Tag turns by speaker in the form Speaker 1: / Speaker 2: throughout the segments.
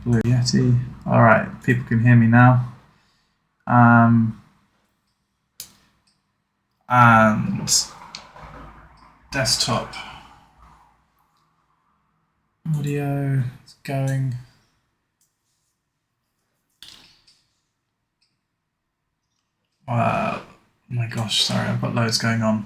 Speaker 1: Blue Yeti. Alright, people can hear me now. And desktop audio is going. Oh my gosh, sorry, I've got loads going on.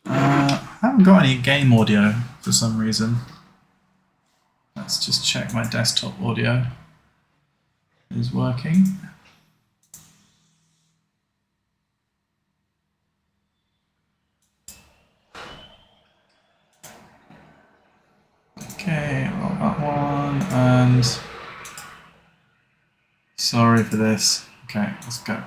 Speaker 1: I haven't got any game audio for some reason. Let's just check my desktop audio is working. Okay, got that one, and sorry for this. Okay, let's go.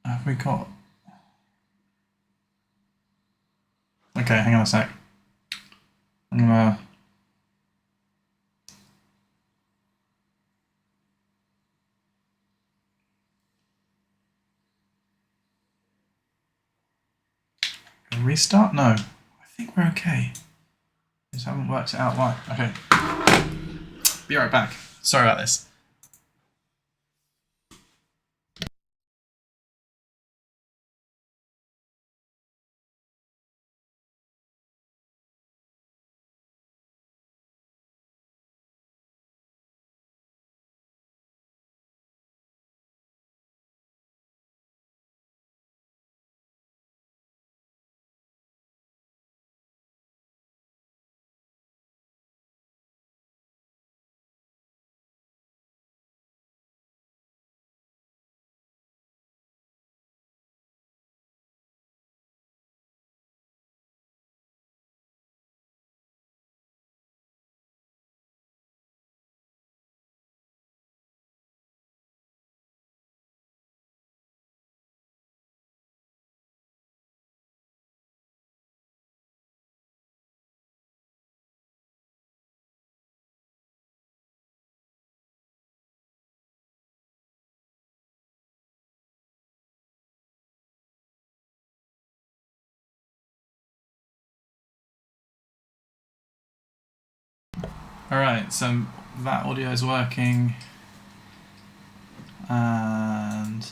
Speaker 1: Have we got... Okay, hang on a sec. I'm gonna... Restart? No. I think we're okay. Just haven't worked it out right. Okay. Be right back. Sorry about this. Alright, so that audio is working, and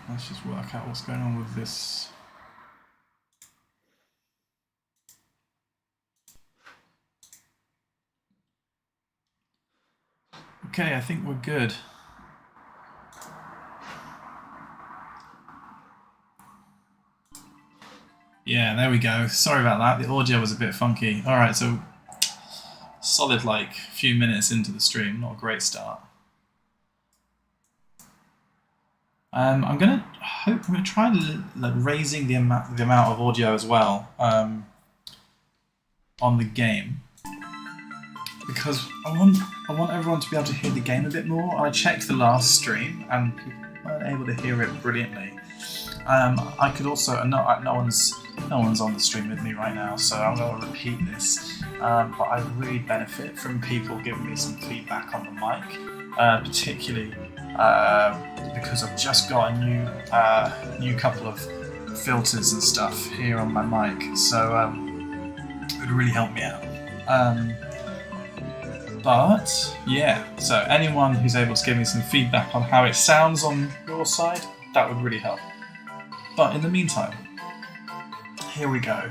Speaker 1: let's just work out what's going on with this. Okay, I think we're good. Yeah, there we go. Sorry about that. The audio was a bit funky. Alright, so solid like few minutes into the stream. Not a great start. I'm gonna try raising the amount of audio as well on the game, because I want everyone to be able to hear the game a bit more. I checked the last stream and people weren't able to hear it brilliantly. I could also no one's on the stream with me right now, so I'm going to repeat this. But I really benefit from people giving me some feedback on the mic, particularly because I've just got a new couple of filters and stuff here on my mic, so it would really help me out. But yeah, so anyone who's able to give me some feedback on how it sounds on your side, that would really help. But in the meantime, here we go.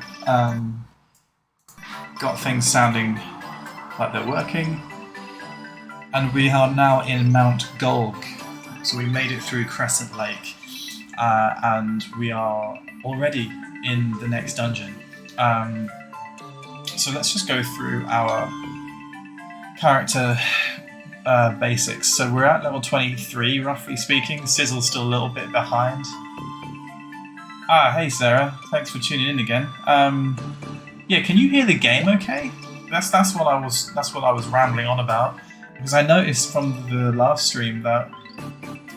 Speaker 1: Got things sounding like they're working, and we are now in Mt Gulg. So we made it through Crescent Lake, and we are already in the next dungeon. So let's just go through our character basics. So we're at level 23, roughly speaking. Sizzle's still a little bit behind. Ah, hey Sarah. Thanks for tuning in again. Yeah, can you hear the game okay? That's what I was rambling on about. Because I noticed from the last stream that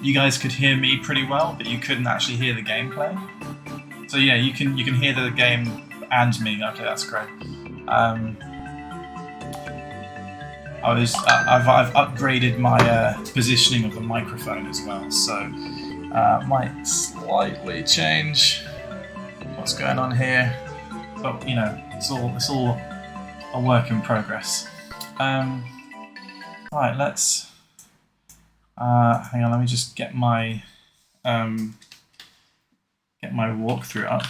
Speaker 1: you guys could hear me pretty well, but you couldn't actually hear the gameplay. So yeah, you can hear the game and me. Okay, that's great. I've upgraded my positioning of the microphone as well, so might slightly change what's going on here, but you know, it's all a work in progress. Right, let's hang on. Let me just get my walkthrough up.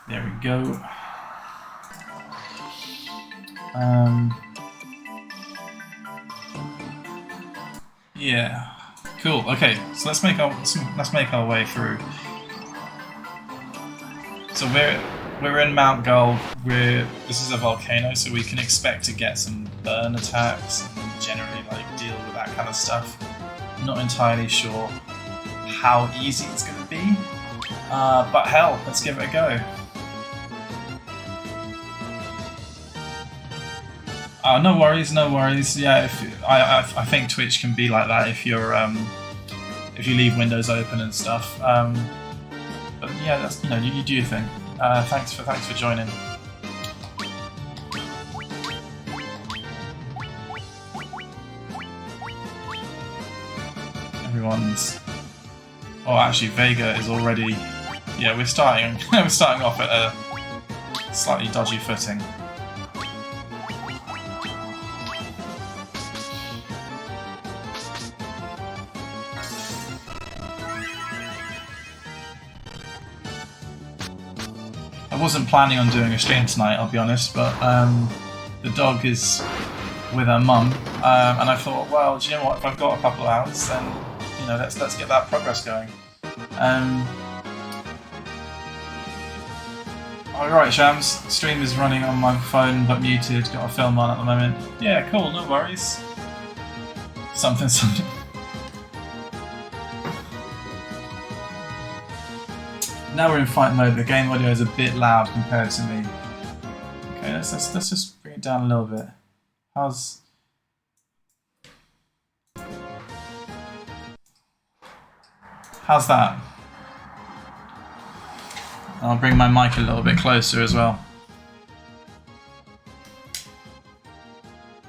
Speaker 1: There we go. Yeah, cool. Okay, so let's make our way through. So we're in Mt Gulg. This is a volcano, so we can expect to get some burn attacks and generally like deal with that kind of stuff. I'm not entirely sure how easy it's going to be, but hell, let's give it a go. No worries, no worries. Yeah, I think Twitch can be like that if you leave windows open and stuff. But yeah, that's you do your thing. Thanks for joining. Everyone's. Oh, actually, Vega is already. Yeah, we're starting. We're starting off at a slightly dodgy footing. I wasn't planning on doing a stream tonight, I'll be honest, but the dog is with her mum, and I thought, well, do you know what? If I've got a couple of hours, then let's get that progress going. Alright, Shams. Stream is running on my phone, but muted. Got a film on at the moment. Yeah, cool. No worries. Something. Now we're in fight mode. The game audio is a bit loud compared to me. Okay, let's just bring it down a little bit. How's that? I'll bring my mic a little bit closer as well.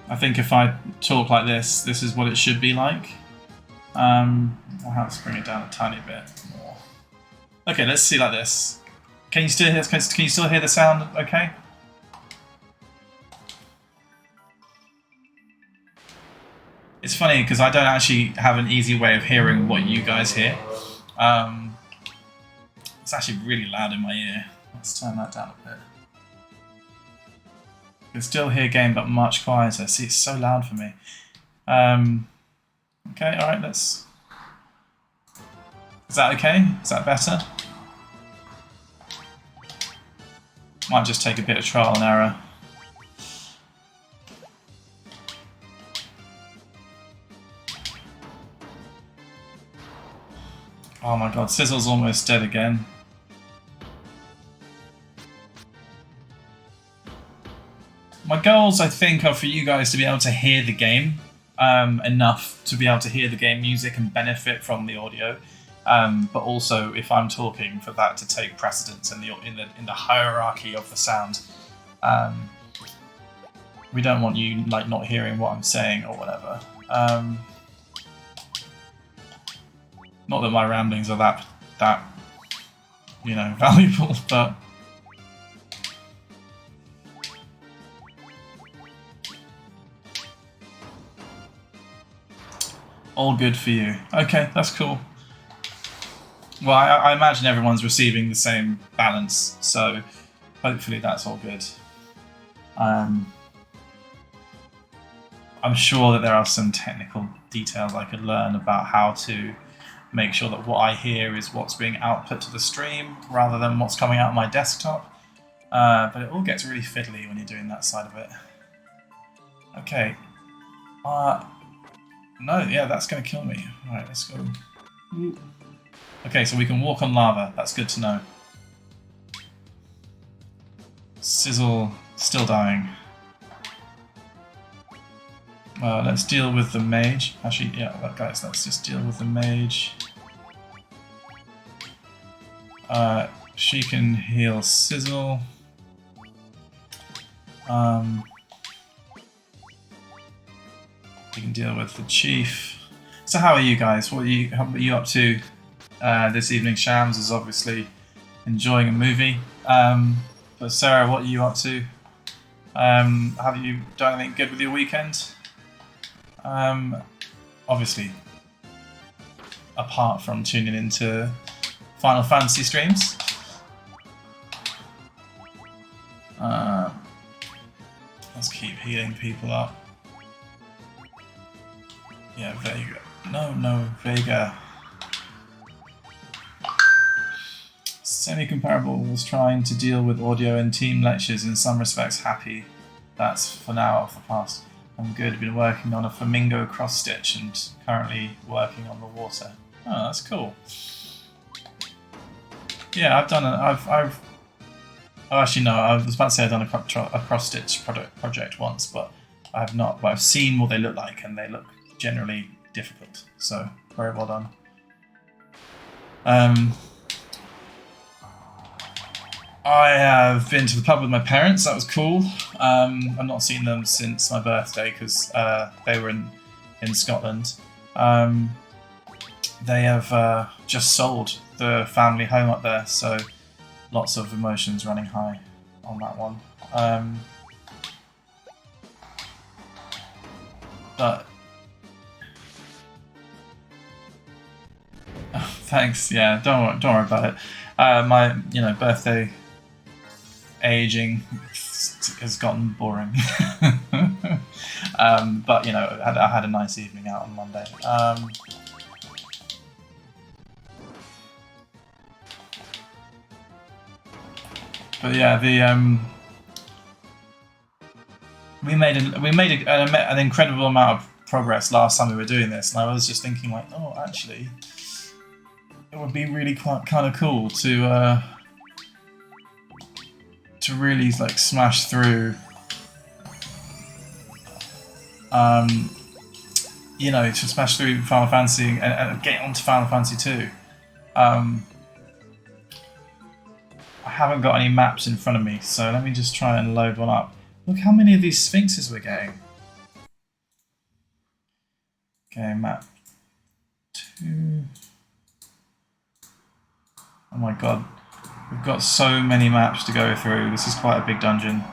Speaker 1: I think if I talk like this is what it should be like. I'll have to bring it down a tiny bit more. Okay, let's see like this. Can you still hear the sound? Okay. It's funny because I don't actually have an easy way of hearing what you guys hear. It's actually really loud in my ear. Let's turn that down a bit. You can still hear game, but much quieter. See, it's so loud for me. Okay, alright, let's... Is that okay? Is that better? Might just take a bit of trial and error. Oh my god, Sizzle's almost dead again. My goals, I think, are for you guys to be able to hear the game enough to be able to hear the game music and benefit from the audio. But also, if I'm talking, for that to take precedence in the hierarchy of the sound. We don't want you like not hearing what I'm saying or whatever. Not that my ramblings are that valuable, but all good for you. Okay, that's cool. Well, I imagine everyone's receiving the same balance, so hopefully that's all good. I'm sure that there are some technical details I could learn about how to make sure that what I hear is what's being output to the stream rather than what's coming out of my desktop. But it all gets really fiddly when you're doing that side of it. Okay. No, yeah, that's going to kill me. Alright, let's go. Okay, so we can walk on lava. That's good to know. Sizzle still dying. Let's deal with the mage. Actually, yeah, guys, let's just deal with the mage. She can heal Sizzle. We can deal with the chief. So how are you guys? What are you up to this evening? Shams is obviously enjoying a movie. But Sarah, what are you up to? Have you done anything good with your weekend? Obviously, apart from tuning into Final Fantasy streams. Let's keep healing people up. Yeah, Vega. No, Vega. Semi-comparable was trying to deal with audio and team lectures, in some respects happy. That's for now off the past. I'm good, been working on a flamingo cross stitch and currently working on the water. Oh, that's cool. Yeah, oh, actually no, I was about to say I've done a cross stitch project once, but I have not. But I've seen what they look like, and they look generally difficult. So very well done. I have been to the pub with my parents. That was cool. I've not seen them since my birthday because they were in Scotland. They have just sold the family home up there, so lots of emotions running high on that one. But thanks. Yeah, don't worry about it. My birthday aging has gotten boring. But I had a nice evening out on Monday. But yeah, we made an incredible amount of progress last time we were doing this, and I was just thinking like, oh, actually, it would be really kind of cool to really like smash through, to smash through Final Fantasy and get onto Final Fantasy 2. I haven't got any maps in front of me, so let me just try and load one up. Look how many of these sphinxes we're getting. Okay, map 2. Oh my god, we've got so many maps to go through. This is quite a big dungeon.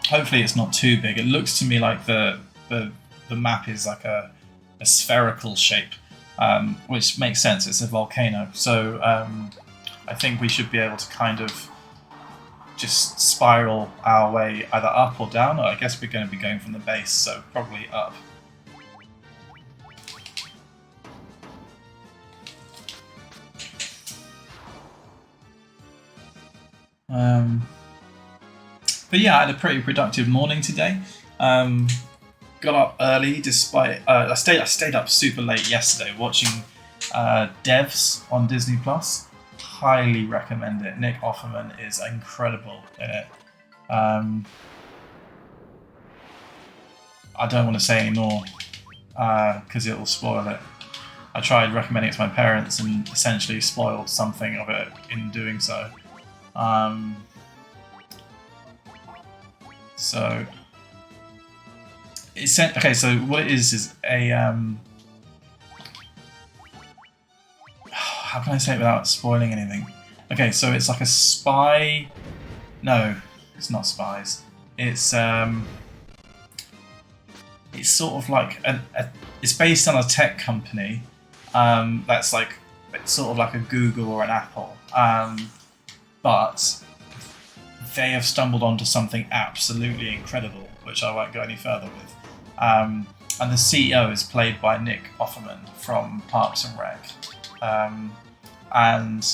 Speaker 1: Hopefully it's not too big. It looks to me like the map is like a spherical shape, which makes sense. It's a volcano, so I think we should be able to kind of just spiral our way either up or down. I guess we're going to be going from the base, so probably up. But yeah, I had a pretty productive morning today. Got up early despite I stayed up super late yesterday watching Devs on Disney Plus. Highly recommend it. Nick Offerman is incredible in it. I don't want to say any more because it will spoil it. I tried recommending it to my parents and essentially spoiled something of it in doing so. So it's okay. So what it is a how can I say it without spoiling anything? Okay, so it's like a spy. No, it's not spies. It's sort of like it's based on a tech company that's like it's sort of like a Google or an Apple, but they have stumbled onto something absolutely incredible, which I won't go any further with. And the CEO is played by Nick Offerman from Parks and Rec. And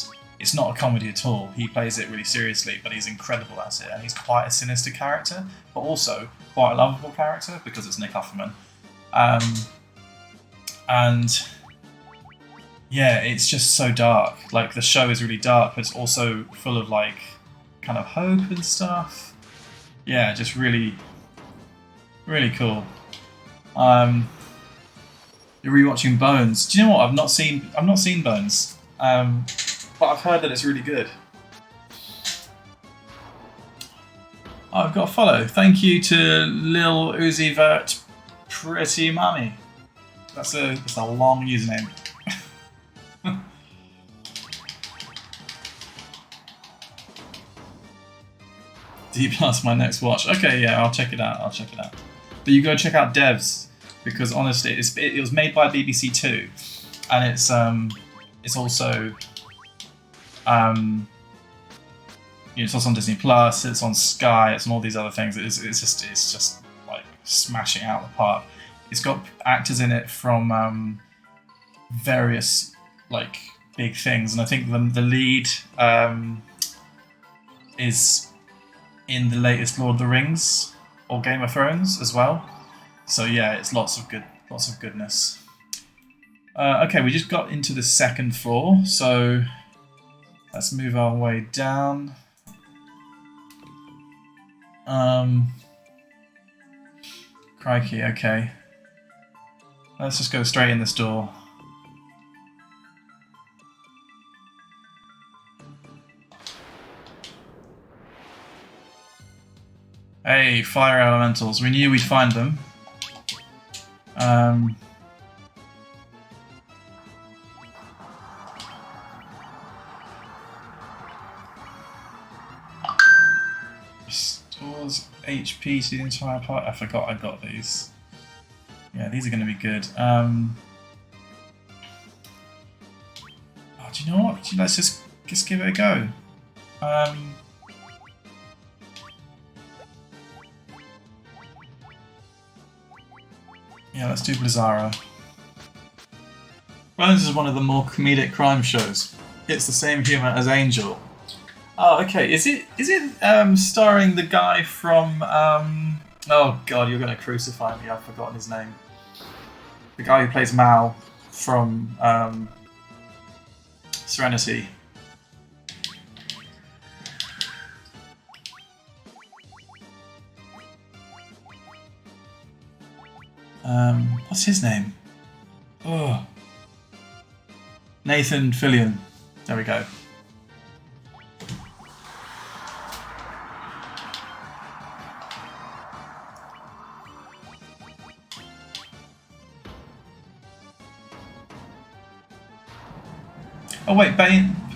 Speaker 1: it's not a comedy at all. He plays it really seriously, but he's incredible at it, and he's quite a sinister character, but also quite a lovable character because it's Nick Offerman. And yeah, it's just so dark. Like, the show is really dark, but it's also full of like kind of hope and stuff. Yeah, just really, really cool. You're rewatching Bones. Do you know what? I've not seen Bones, but I've heard that it's really good. I've got a follow. Thank you to Lil Uzi Vert, Pretty Mummy. That's a long username. D plus my next watch. Okay, yeah, I'll check it out. But you go check out Devs, because honestly, it was made by BBC Two, and it's also it's also on Disney Plus. It's on Sky. It's on all these other things. It's just like smashing it out of the park. It's got actors in it from various like big things, and I think the lead is in the latest Lord of the Rings or Game of Thrones as well. So yeah, it's lots of goodness. Okay, we just got into the second floor, so let's move our way down. Crikey, okay. Let's just go straight in this door. Hey, fire elementals. We knew we'd find them. Restores HP to the entire party. I forgot I got these. Yeah, these are going to be good. Oh, do you know what? Let's just give it a go. Yeah, let's do Blizzara. Bones is one of the more comedic crime shows. It's the same humour as Angel. Oh, okay. Is it starring the guy from oh god, you're gonna crucify me, I've forgotten his name. The guy who plays Mal from Serenity. What's his name? Oh, Nathan Fillion. There we go. Oh wait,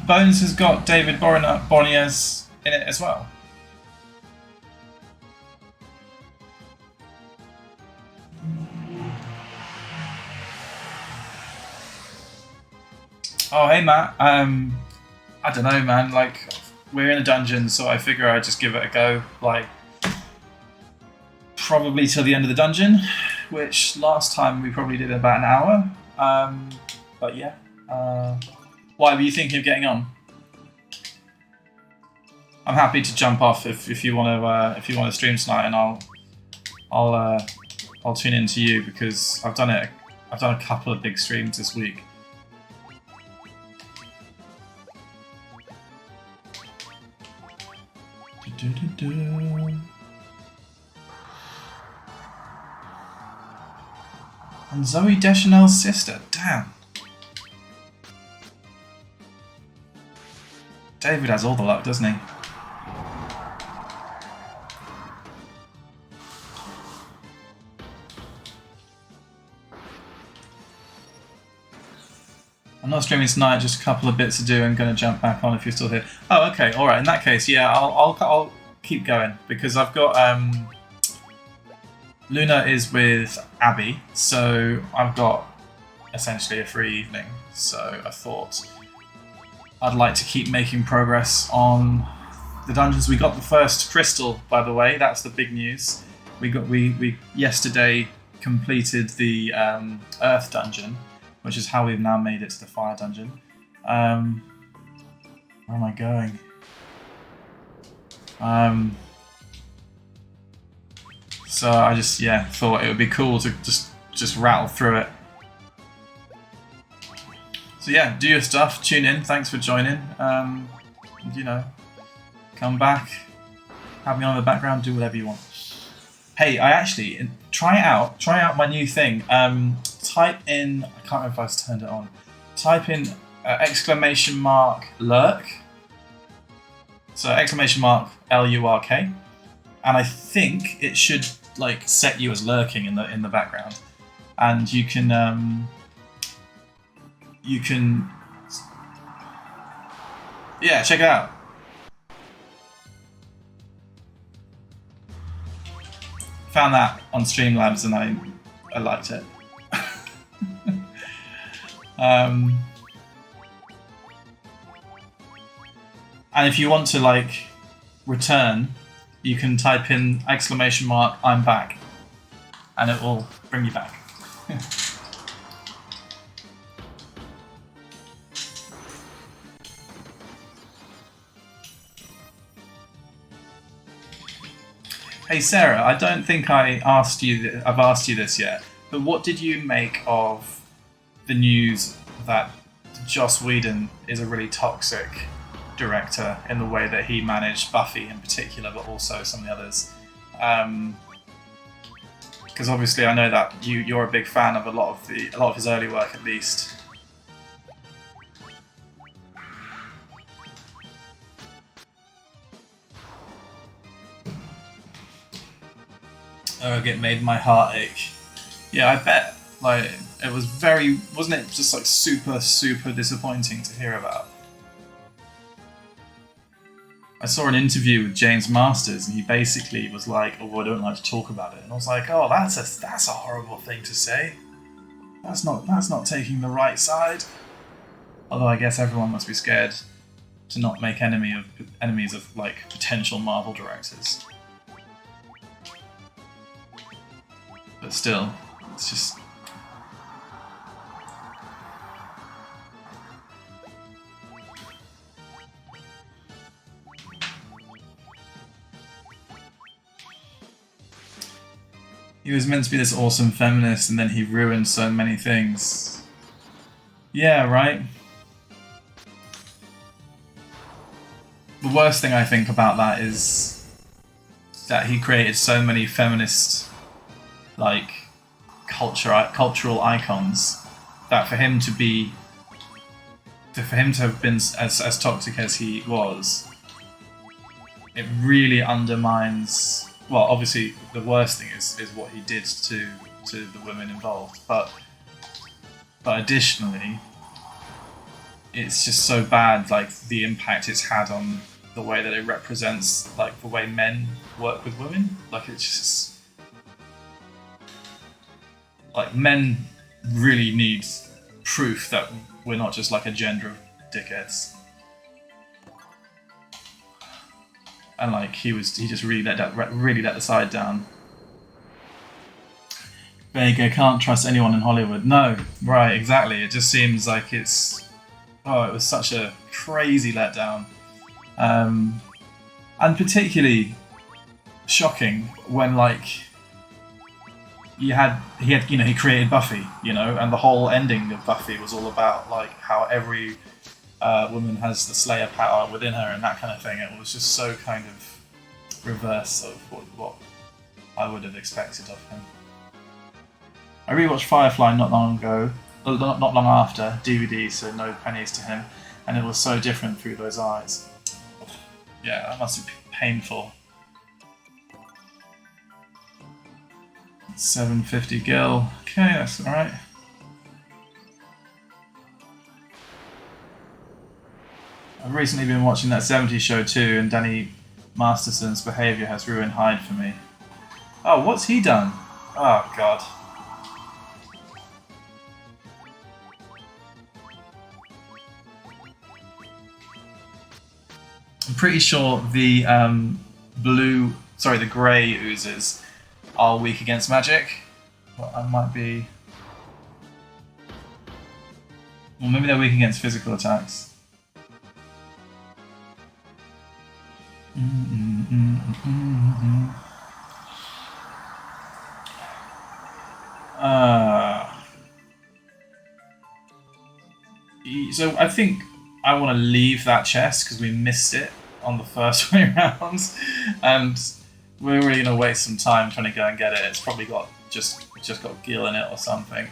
Speaker 1: Bones has got David Boreanaz in it as well. Oh hey Matt, I don't know man, like we're in a dungeon, so I figure I'd just give it a go, like probably till the end of the dungeon, which last time we probably did about an hour. But yeah, why were you thinking of getting on? I'm happy to jump off if you want to stream tonight, and I'll tune in to you because I've done a couple of big streams this week. And Zoe Deschanel's sister, damn. David has all the luck, doesn't he? I'm not streaming tonight, just a couple of bits to do. I'm going to jump back on if you're still here. Oh, okay, all right. In that case, yeah, I'll keep going because I've got Luna is with Abby, so I've got essentially a free evening. So I thought I'd like to keep making progress on the dungeons. We got the first crystal, by the way. That's the big news. We yesterday completed the Earth dungeon, which is how we've now made it to the Fire dungeon. Where am I going? So I just, yeah, thought it would be cool to just rattle through it. So yeah, do your stuff, tune in, thanks for joining. You know, come back, have me on in the background, do whatever you want. Hey, I actually, try out my new thing. Type in, I can't remember if I've turned it on. Type in !lurk. So !LURK. And I think it should like set you as lurking in the background. And you can yeah, check it out. Found that on Streamlabs and I liked it. And if you want to like return, you can type in !I'm back, and it will bring you back. Hey Sarah, I don't think I've asked you this yet, but what did you make of the news that Joss Whedon is a really toxic director in the way that he managed Buffy in particular, but also some of the others? Because obviously I know that you're a big fan of a lot of his early work, at least. Oh, it made my heart ache. Yeah, I bet. Like, it was wasn't it just like super disappointing to hear about? I saw an interview with James Masters, and he basically was like, "Oh, I don't like to talk about it." And I was like, "Oh, that's a horrible thing to say. That's not taking the right side." Although I guess everyone must be scared to not make enemies of like potential Marvel directors. But still, it's just. He was meant to be this awesome feminist, and then he ruined so many things. Yeah, right? The worst thing I think about that is that he created so many feminist like cultural icons that for him to have been as toxic as he was, it really undermines. Well, obviously the worst thing is what he did to the women involved, but additionally, it's just so bad, like the impact it's had on the way that it represents like the way men work with women. Like it's just. Like, men really need proof that we're not just like a gender of dickheads. And like he just really let the side down. Vega can't trust anyone in Hollywood. No, right, exactly. It just seems like it was such a crazy letdown. And particularly shocking when like he created Buffy, and the whole ending of Buffy was all about like how every woman has the Slayer power within her and that kind of thing. It was just so kind of reverse of what I would have expected of him. I rewatched Firefly not long after DVD, so no pennies to him, and it was so different through those eyes. Yeah, that must have been painful. 750 gil. Okay, that's alright. I've recently been watching that 70s show too, and Danny Masterson's behaviour has ruined Hyde for me. Oh, what's he done? Oh, God. I'm pretty sure the grey oozes are weak against magic. But I might be... Well, maybe they're weak against physical attacks. So I think I want to leave that chest because we missed it on the first way round, and we're really gonna waste some time trying to go and get it. It's probably got just got gil in it or something.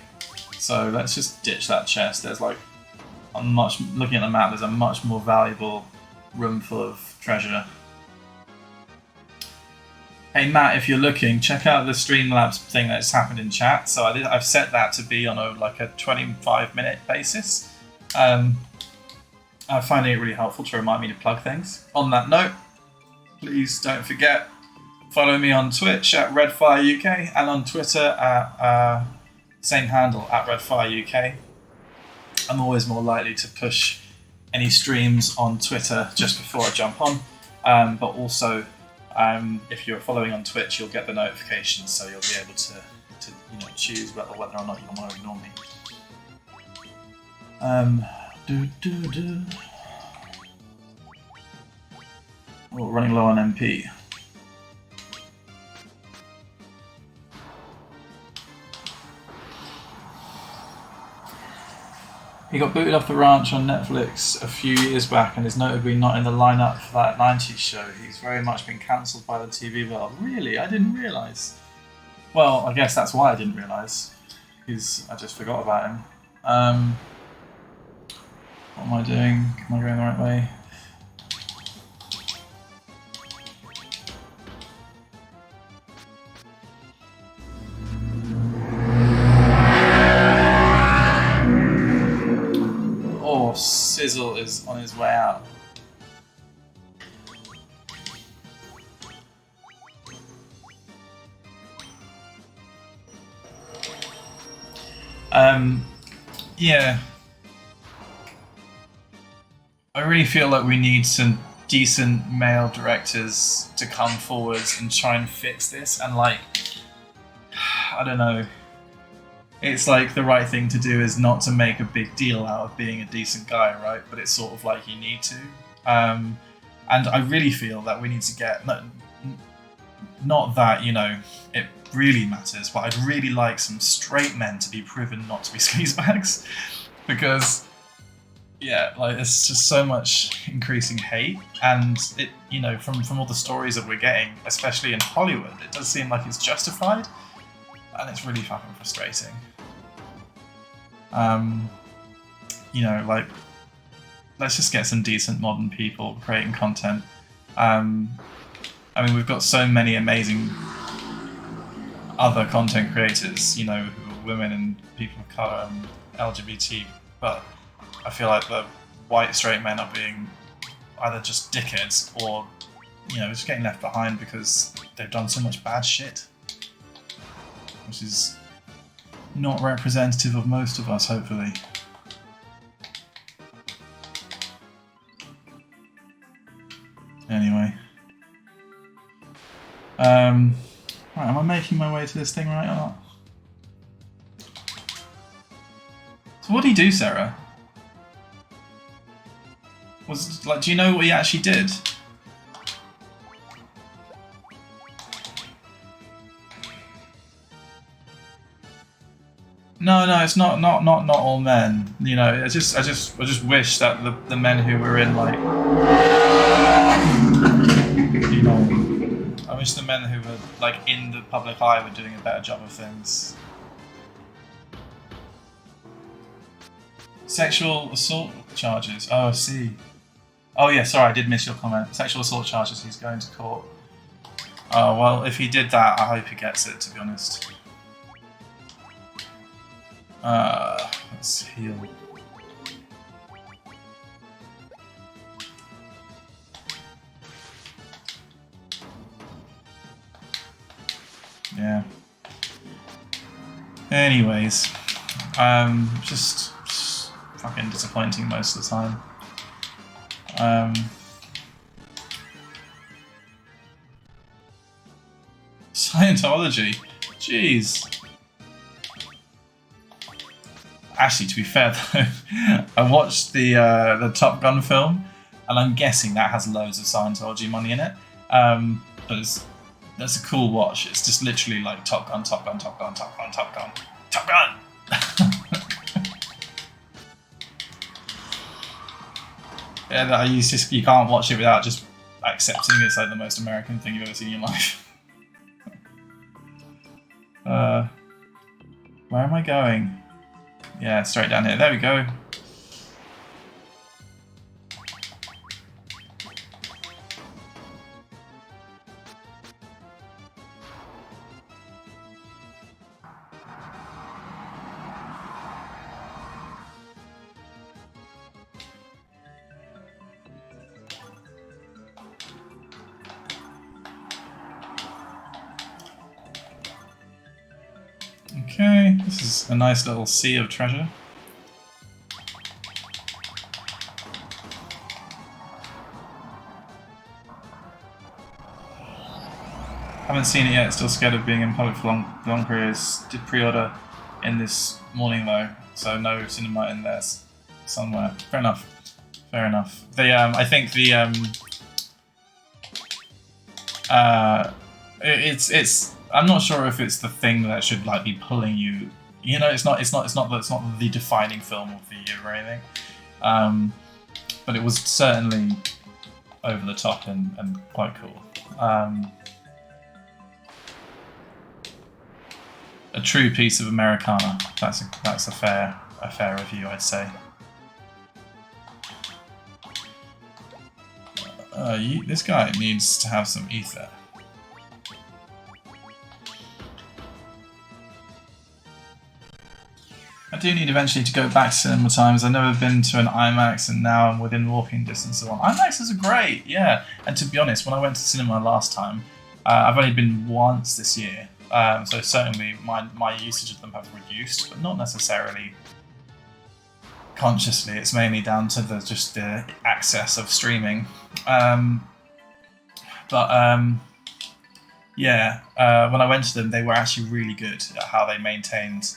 Speaker 1: So let's just ditch that chest. There's like a much, looking at the map, there's a much more valuable room full of treasure. Hey Matt, if you're looking, check out the Streamlabs thing that's happened in chat. So I've set that to be on a 25-minute basis. I'm finding it really helpful to remind me to plug things. On that note, please don't forget, follow me on Twitch at RedfireUK and on Twitter at same handle at RedfireUK. I'm always more likely to push any streams on Twitter just before I jump on, but also if you're following on Twitch, you'll get the notifications, so you'll be able to choose whether or not you want to ignore me. Oh, running low on MP. He got booted off the ranch on Netflix a few years back and is notably not in the lineup for that 90s show. He's very much been cancelled by the TV world. Really? I didn't realise. Well, I guess that's why I didn't realise. Because I just forgot about him. What am I doing? Am I going the right way? Oh, Sizzle is on his way out. Yeah. I really feel like we need some decent male directors to come forwards and try and fix this, and I don't know. It's like the right thing to do is not to make a big deal out of being a decent guy, right? But it's sort of like you need to. And I really feel that we need to get, not that, it really matters, but I'd really like some straight men to be proven not to be sleazebags. Because, yeah, there's just so much increasing hate, and it, from all the stories that we're getting, especially in Hollywood, it does seem like it's justified, and it's really fucking frustrating. Let's just get some decent modern people creating content. We've got so many amazing other content creators, who are women and people of colour and LGBT, but I feel like the white straight men are being either just dickheads or, just getting left behind because they've done so much bad shit, which is not representative of most of us, hopefully. Anyway. Right, am I making my way to this thing right or not? So what did he do, Sarah? Do you know what he actually did? No, it's not all men. I just wish that the men who were in I wish the men who were in the public eye were doing a better job of things. Sexual assault charges. Oh, I see. Oh yeah, sorry, I did miss your comment. Sexual assault charges. He's going to court. Oh well, if he did that, I hope he gets it. To be honest. Let's heal. Yeah. Anyways, just fucking disappointing most of the time. Scientology. Jeez. Actually, to be fair though, I watched the Top Gun film, and I'm guessing that has loads of Scientology money in it. But that's a cool watch. It's just literally like Top Gun, Top Gun, Top Gun, Top Gun, Top Gun, Top Gun. Yeah, you can't watch it without just accepting it's like the most American thing you've ever seen in your life. Where am I going? Yeah, straight down here. There we go. Okay, this is a nice little sea of treasure. Haven't seen it yet, still scared of being in public for long periods. Did pre-order in this morning though, so no cinema in there somewhere. Fair enough. Fair enough. I think it's. I'm not sure if it's the thing that should like be pulling you. You know, it's not the defining film of the year or anything. But it was certainly over the top and quite cool. A true piece of Americana. That's a fair review, I'd say. This guy needs to have some ether. I do need eventually to go back to cinema times. I've never been to an IMAX and now I'm within walking distance of one. IMAXs are great, yeah. And to be honest, when I went to cinema last time, I've only been once this year. So certainly my usage of them have reduced, but not necessarily consciously. It's mainly down to the access of streaming. Yeah, when I went to them, they were actually really good at how they maintained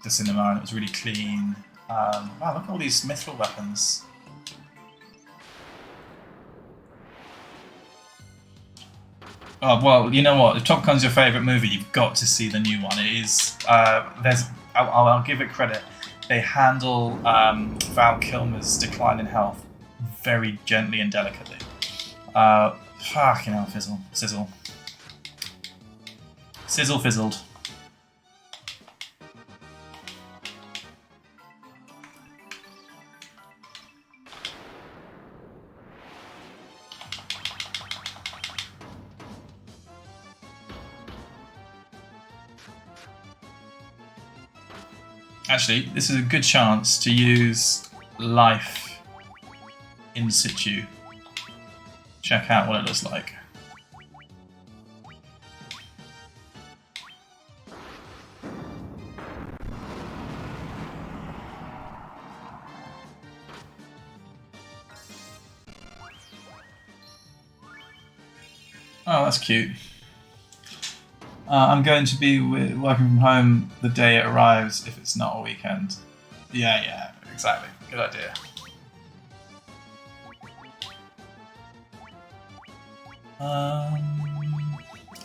Speaker 1: the cinema, and it was really clean. Wow, look at all these mithril weapons. Oh, well, you know what? If Top Gun's your favourite movie, you've got to see the new one. It is. I'll give it credit. They handle Val Kilmer's decline in health very gently and delicately. Fucking hell, sizzle. Sizzle fizzled. Actually, this is a good chance to use life in situ. Check out what it looks like. Oh, that's cute. I'm going to be working from home the day it arrives if it's not a weekend. Yeah, exactly. Good idea.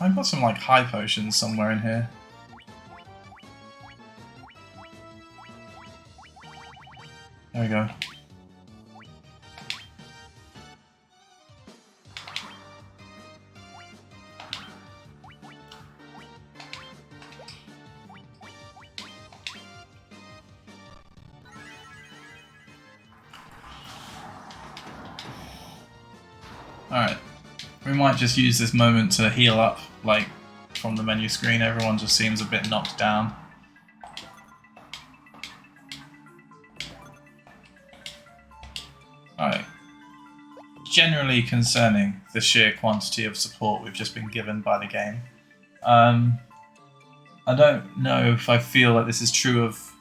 Speaker 1: I've got some like high potions somewhere in here. There we go. Alright, we might just use this moment to heal up, like, from the menu screen. Everyone just seems a bit knocked down. Alright. Generally concerning the sheer quantity of support we've just been given by the game. I don't know if I feel like this is true of...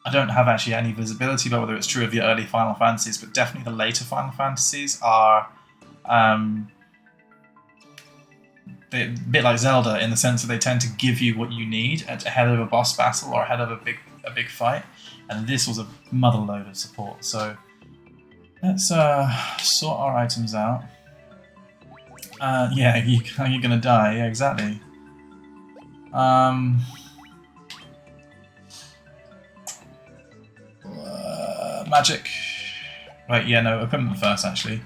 Speaker 1: I don't have actually any visibility about whether it's true of the early Final Fantasies, but definitely the later Final Fantasies are... a bit like Zelda in the sense that they tend to give you what you need ahead of a boss battle or ahead of a big fight, and this was a mother load of support. So Let's sort our items out. Yeah, you're gonna die. Yeah, exactly. Magic. Right, yeah, no, equipment first, actually.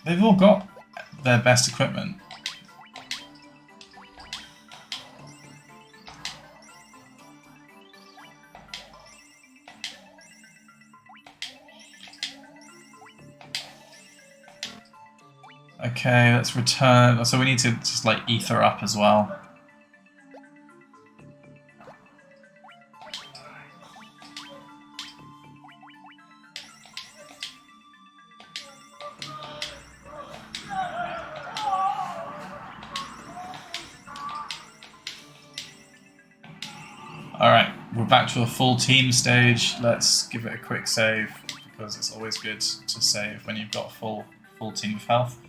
Speaker 1: They've all got their best equipment. Okay, let's return. So we need to just like ether up as well. Alright, we're back to a full team stage. Let's give it a quick save because it's always good to save when you've got a full team of health.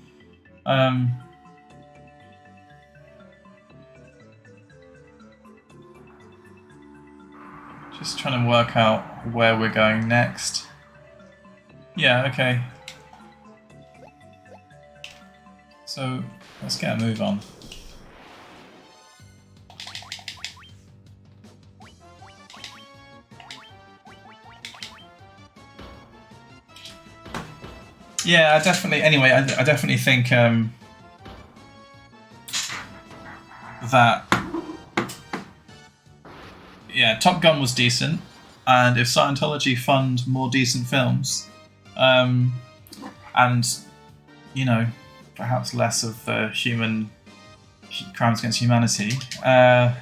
Speaker 1: Just trying to work out where we're going next. Yeah, okay. So let's get a move on. Yeah, I definitely. Anyway, I definitely think that yeah, Top Gun was decent, and if Scientology fund more decent films, and you know, perhaps less of human crimes against humanity, there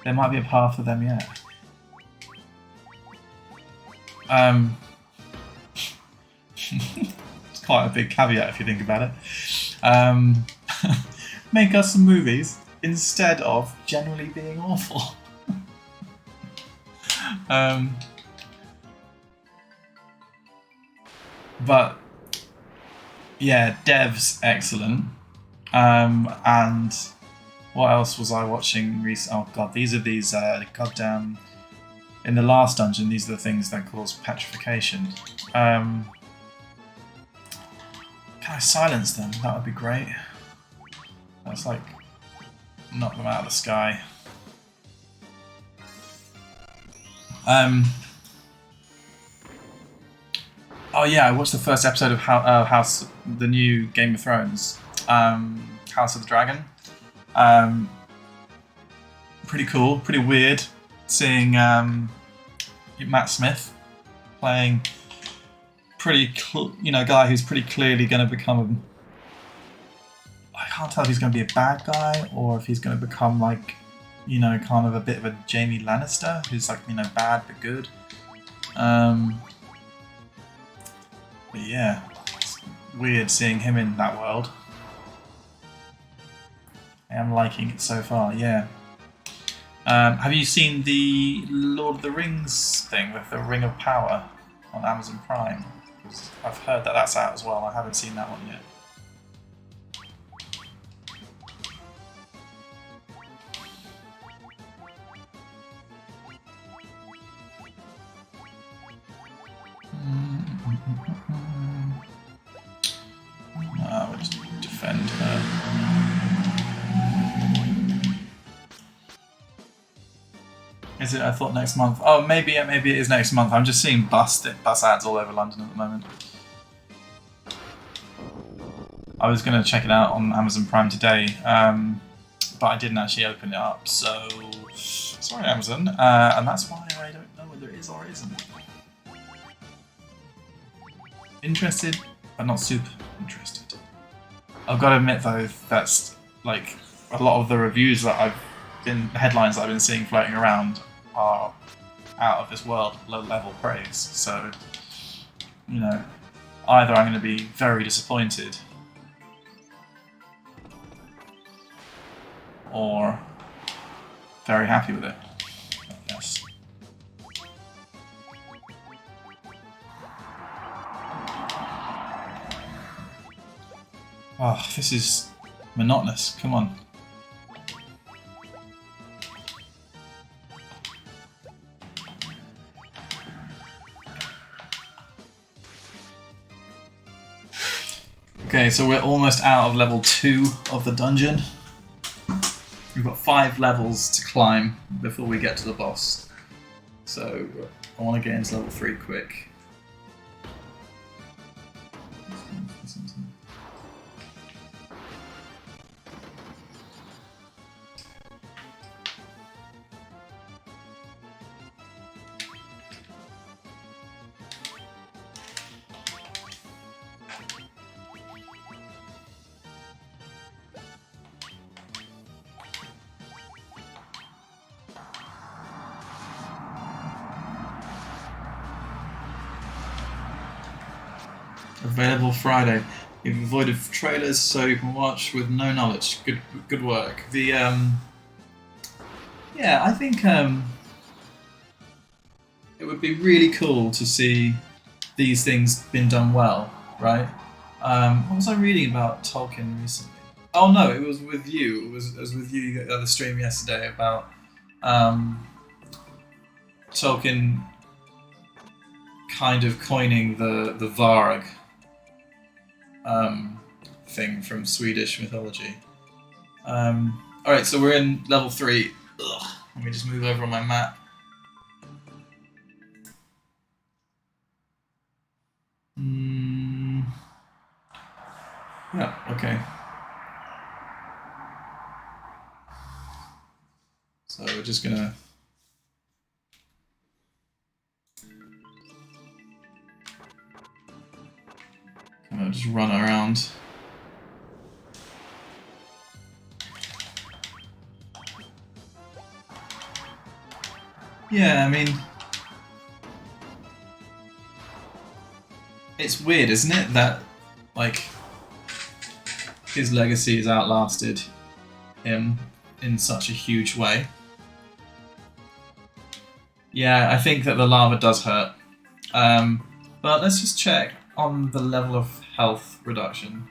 Speaker 1: might be a path for them yet. It's quite a big caveat if you think about it. Make us some movies instead of generally being awful. But yeah, Dev's excellent. And what else was I watching recently? Oh god, these are these goddamn. In the last dungeon, these are the things that cause petrification. Can I silence them? That would be great. That's like knock them out of the sky. Oh yeah, I watched the first episode of House, the new Game of Thrones, House of the Dragon. Pretty cool, pretty weird, seeing Matt Smith playing a guy who's pretty clearly going to become I can't tell if he's going to be a bad guy or if he's going to become like, kind of a bit of a Jaime Lannister who's like, bad but good. But yeah, it's weird seeing him in that world. I am liking it so far, yeah. Have you seen the Lord of the Rings thing with the Ring of Power on Amazon Prime? Because I've heard that that's out as well. I haven't seen that one yet. We'll just defend her. Is it? I thought next month. Oh, maybe it is next month. I'm just seeing bus ads all over London at the moment. I was going to check it out on Amazon Prime today, but I didn't actually open it up. So sorry, Amazon, and that's why I don't know whether it is or isn't. Interested, but not super interested. I've got to admit though, that's like a lot of the reviews that headlines that I've been seeing floating around are out of this world, low level praise. So, either I'm going to be very disappointed or very happy with it, I guess. Oh, this is monotonous. Come on. Okay, so we're almost out of level 2 of the dungeon. We've got 5 levels to climb before we get to the boss. So I want to get into level 3 quick. Available Friday. You've avoided trailers so you can watch with no knowledge. Good work. The yeah, I think it would be really cool to see these things being done well, right? What was I reading about Tolkien recently? Oh no, it was with you. It was with you at the stream yesterday about Tolkien kind of coining the Varg thing from Swedish mythology. Alright, so we're in level 3. Ugh. Let me just move over on my map. Yeah, okay. So we're just gonna kind of just run around. Yeah, I mean, it's weird, isn't it, that like his legacy has outlasted him in such a huge way. Yeah, I think that the lava does hurt. But let's just check on the level of health reduction.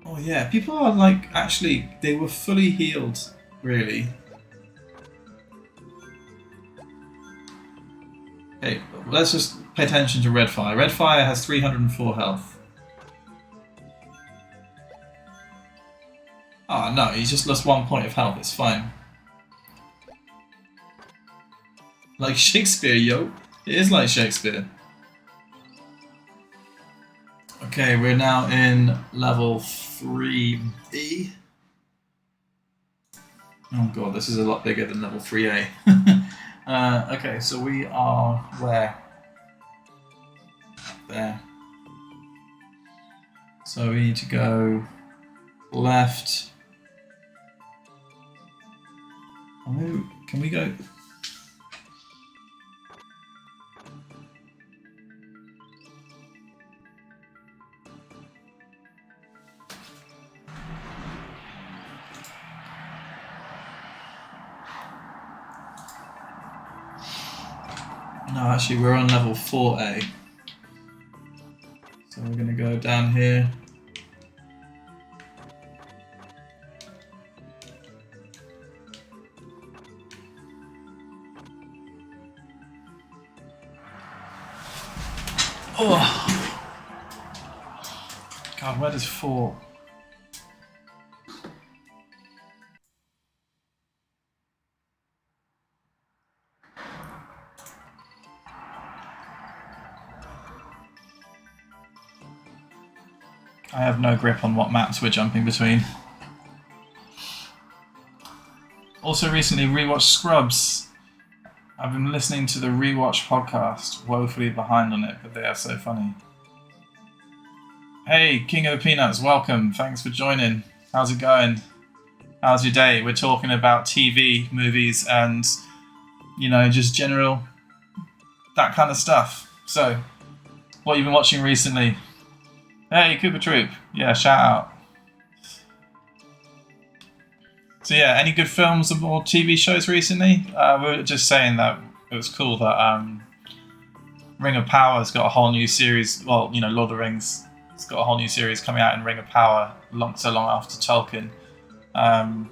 Speaker 1: Oh yeah, people are like, actually, they were fully healed, really. Okay, let's just pay attention to Redfire. Redfire has 304 health. Oh no, he's just lost 1 point of health, it's fine. Like Shakespeare, yo. It is like Shakespeare. Okay, we're now in level 3B. Oh god, this is a lot bigger than level 3A. Okay, so we are where? There. So we need to go left. Oh, can we go? No, actually, we're on level 4A. So we're going to go down here. Oh! God, where does 4? I have no grip on what maps we're jumping between. Also recently rewatched Scrubs. I've been listening to the Rewatch podcast, woefully behind on it, but they are so funny. Hey, King of the Peanuts, welcome. Thanks for joining. How's it going? How's your day? We're talking about TV, movies, and, you know, just general, that kind of stuff. So, what have you been watching recently? Hey, Cooper Troop. Yeah, shout out. So yeah, any good films or TV shows recently? We were just saying that it was cool that Ring of Power's got a whole new series. Well, you know, Lord of the Rings has got a whole new series coming out in Ring of Power so long after Tolkien. And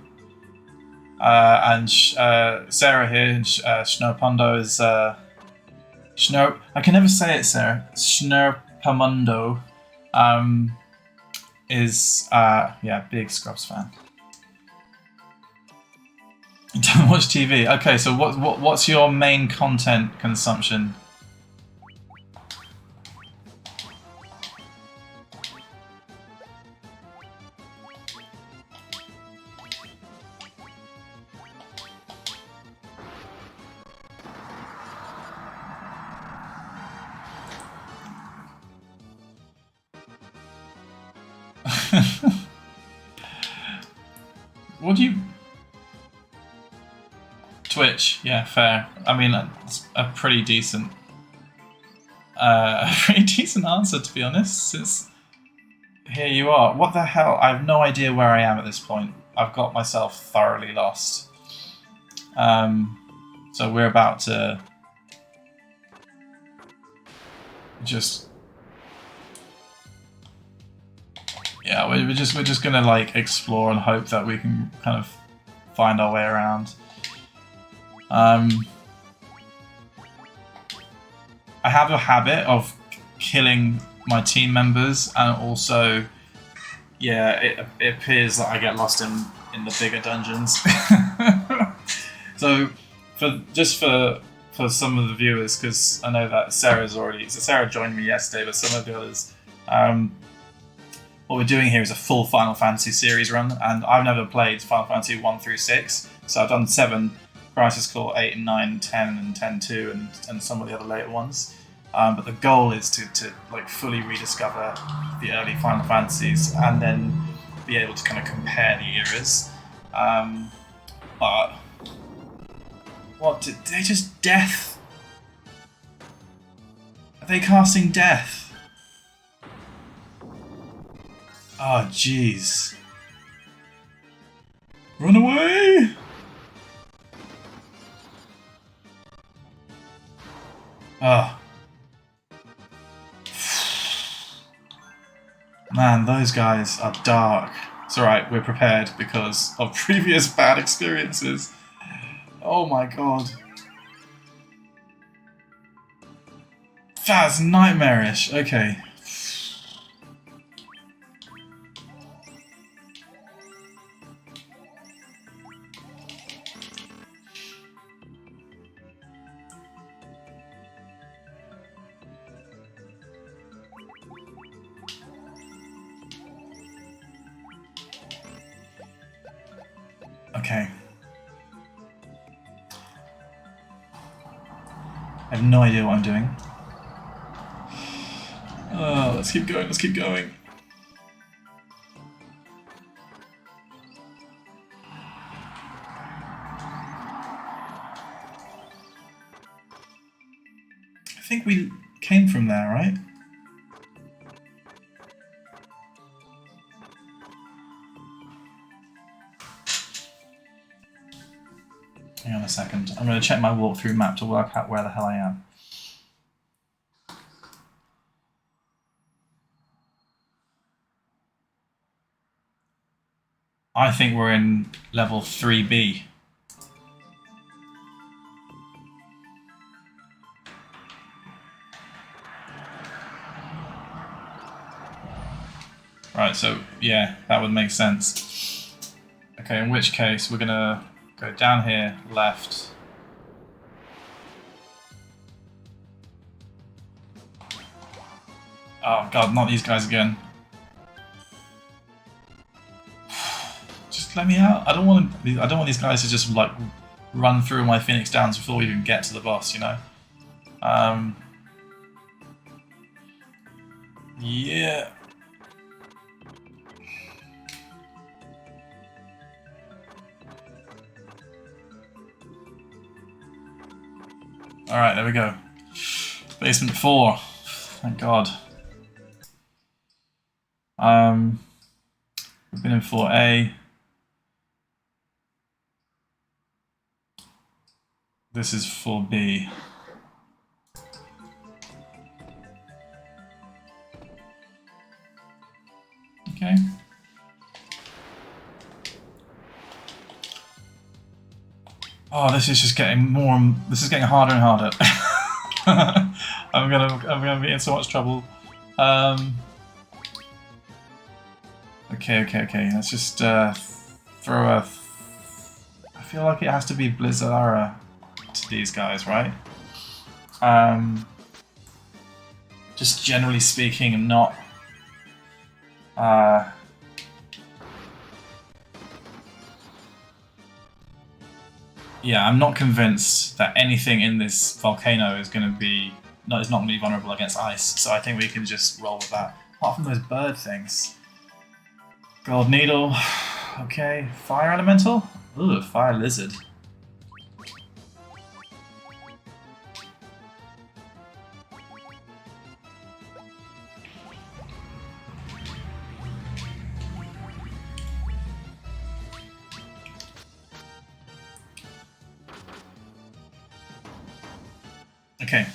Speaker 1: Sarah here, Schnurpondo is I can never say it, Sarah. Schnurpamundo is yeah, big Scrubs fan. You don't watch TV. Okay, so what's your main content consumption? What do you... Twitch, yeah, fair. I mean, it's a pretty decent answer, to be honest, since here you are. What the hell? I have no idea where I am at this point. I've got myself thoroughly lost. So we're about to just... Yeah, we're just gonna like explore and hope that we can kind of find our way around. I have a habit of killing my team members, and also, yeah, it appears that I get lost in the bigger dungeons. So, for some of the viewers, because I know that Sarah joined me yesterday, but some of the others. What we're doing here is a full Final Fantasy series run, and I've never played Final Fantasy 1 through 6, so I've done 7, Crisis Core 8 and 9, 10 and 10-2, and some of the other later ones. But the goal is to like fully rediscover the early Final Fantasies and then be able to kind of compare the eras. But what did they just death? Are they casting death? Oh, jeez. Run away! Oh. Man, those guys are dark. It's alright, we're prepared because of previous bad experiences. Oh my god. That's nightmarish. Okay. Okay. I have no idea what I'm doing. Let's keep going, let's keep going. I think we came from there, right? Hang on a second. I'm going to check my walkthrough map to work out where the hell I am. I think we're in level 3B. Right, so yeah, that would make sense. Okay, in which case we're gonna go down here, left. Oh god, not these guys again. Just let me out. I don't want these guys to just like run through my Phoenix Downs before we even get to the boss, you know? Yeah. Alright, there we go. Basement 4. Thank God. We've been in 4A. This is 4B. Okay. Oh, this is just getting more. This is getting harder and harder. I'm gonna be in so much trouble. Okay. Let's just throw a... I feel like it has to be Blizzara to these guys, right? Just generally speaking, and not... yeah, I'm not convinced that anything in this volcano is going to be... No, it's not going to be vulnerable against ice, so I think we can just roll with that. Apart from those bird things. Gold needle. Okay, fire elemental? Ooh, fire lizard. Okay.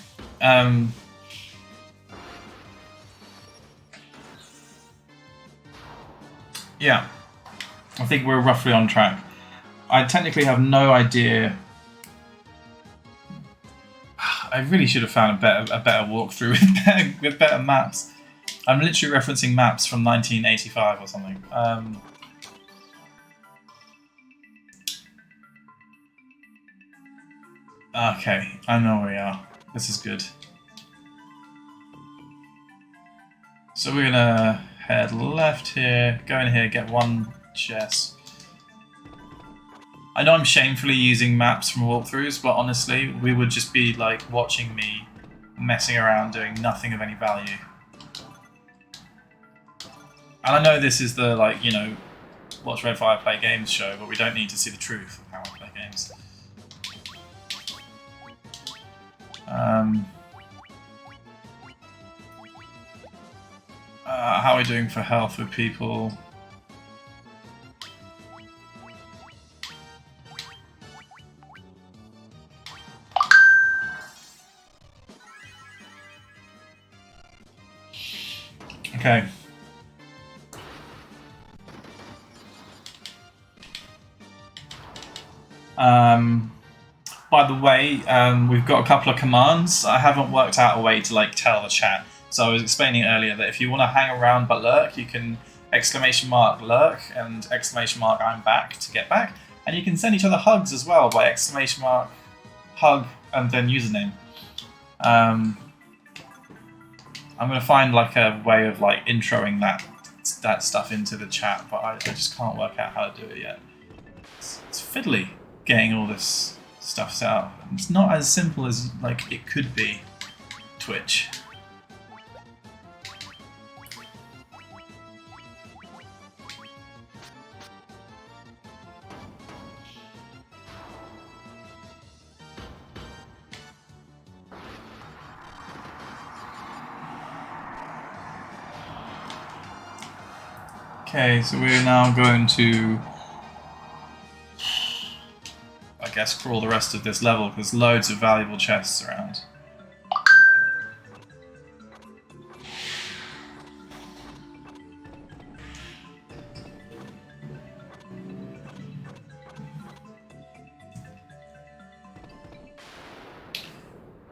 Speaker 1: Yeah, I think we're roughly on track. I technically have no idea. I really should have found a better walkthrough with better maps. I'm literally referencing maps from 1985 or something. Okay, I know where we are. This is good. So we're gonna head left here, go in here, get one chest. I know I'm shamefully using maps from walkthroughs, but honestly, we would just be like watching me messing around doing nothing of any value. And I know this is the, like, you know, watch Red Fire play games show, but we don't need to see the truth of how I play games. How are we doing for health with people? Okay. By the way, we've got a couple of commands. I haven't worked out a way to like tell the chat. So I was explaining earlier that if you want to hang around but lurk, you can !lurk and !I'm back to get back. And you can send each other hugs as well by !hug and then username. I'm gonna find like a way of like introing that stuff into the chat, but I just can't work out how to do it yet. It's fiddly getting all this stuff set up. It's not as simple as like it could be. Twitch. Okay, so we're now going to, I guess, crawl the rest of this level because loads of valuable chests around.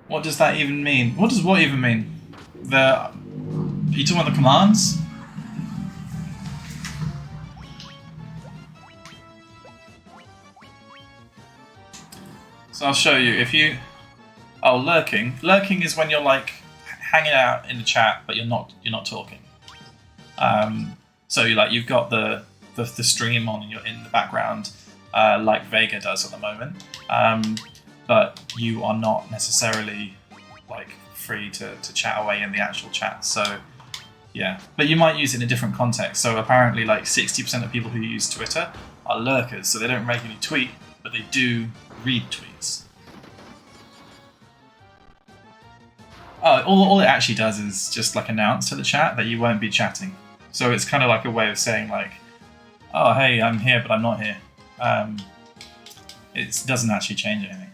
Speaker 1: What does that even mean? What does what even mean? Are you talking about the commands? So I'll show you. If you... Oh, lurking. Lurking is when you're like hanging out in the chat, but you're not talking. So you've got the stream on and you're in the background, like Vega does at the moment. But you are not necessarily like free to chat away in the actual chat. So yeah, but you might use it in a different context. So apparently like 60% of people who use Twitter are lurkers. So they don't regularly tweet, but they do read tweets. Oh, all it actually does is just like announce to the chat that you won't be chatting. So it's kind of like a way of saying like, oh hey, I'm here but I'm not here. It doesn't actually change anything.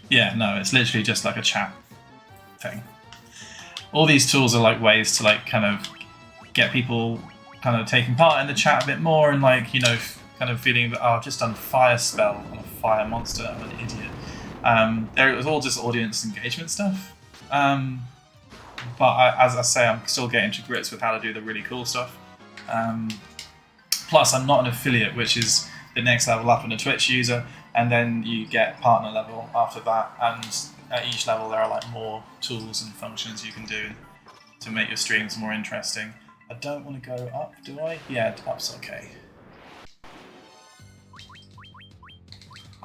Speaker 1: Yeah, no, it's literally just like a chat thing. All these tools are like ways to like kind of get people kind of taking part in the chat a bit more and like, you know, kind of feeling that, oh, I've just done fire spell on a fire monster, I'm an idiot. There it was all just audience engagement stuff. But as I say, I'm still getting to grips with how to do the really cool stuff. Plus, I'm not an affiliate, which is the next level up in a Twitch user, and then you get partner level after that. And at each level, there are like more tools and functions you can do to make your streams more interesting. I don't want to go up, do I? Yeah, up's okay.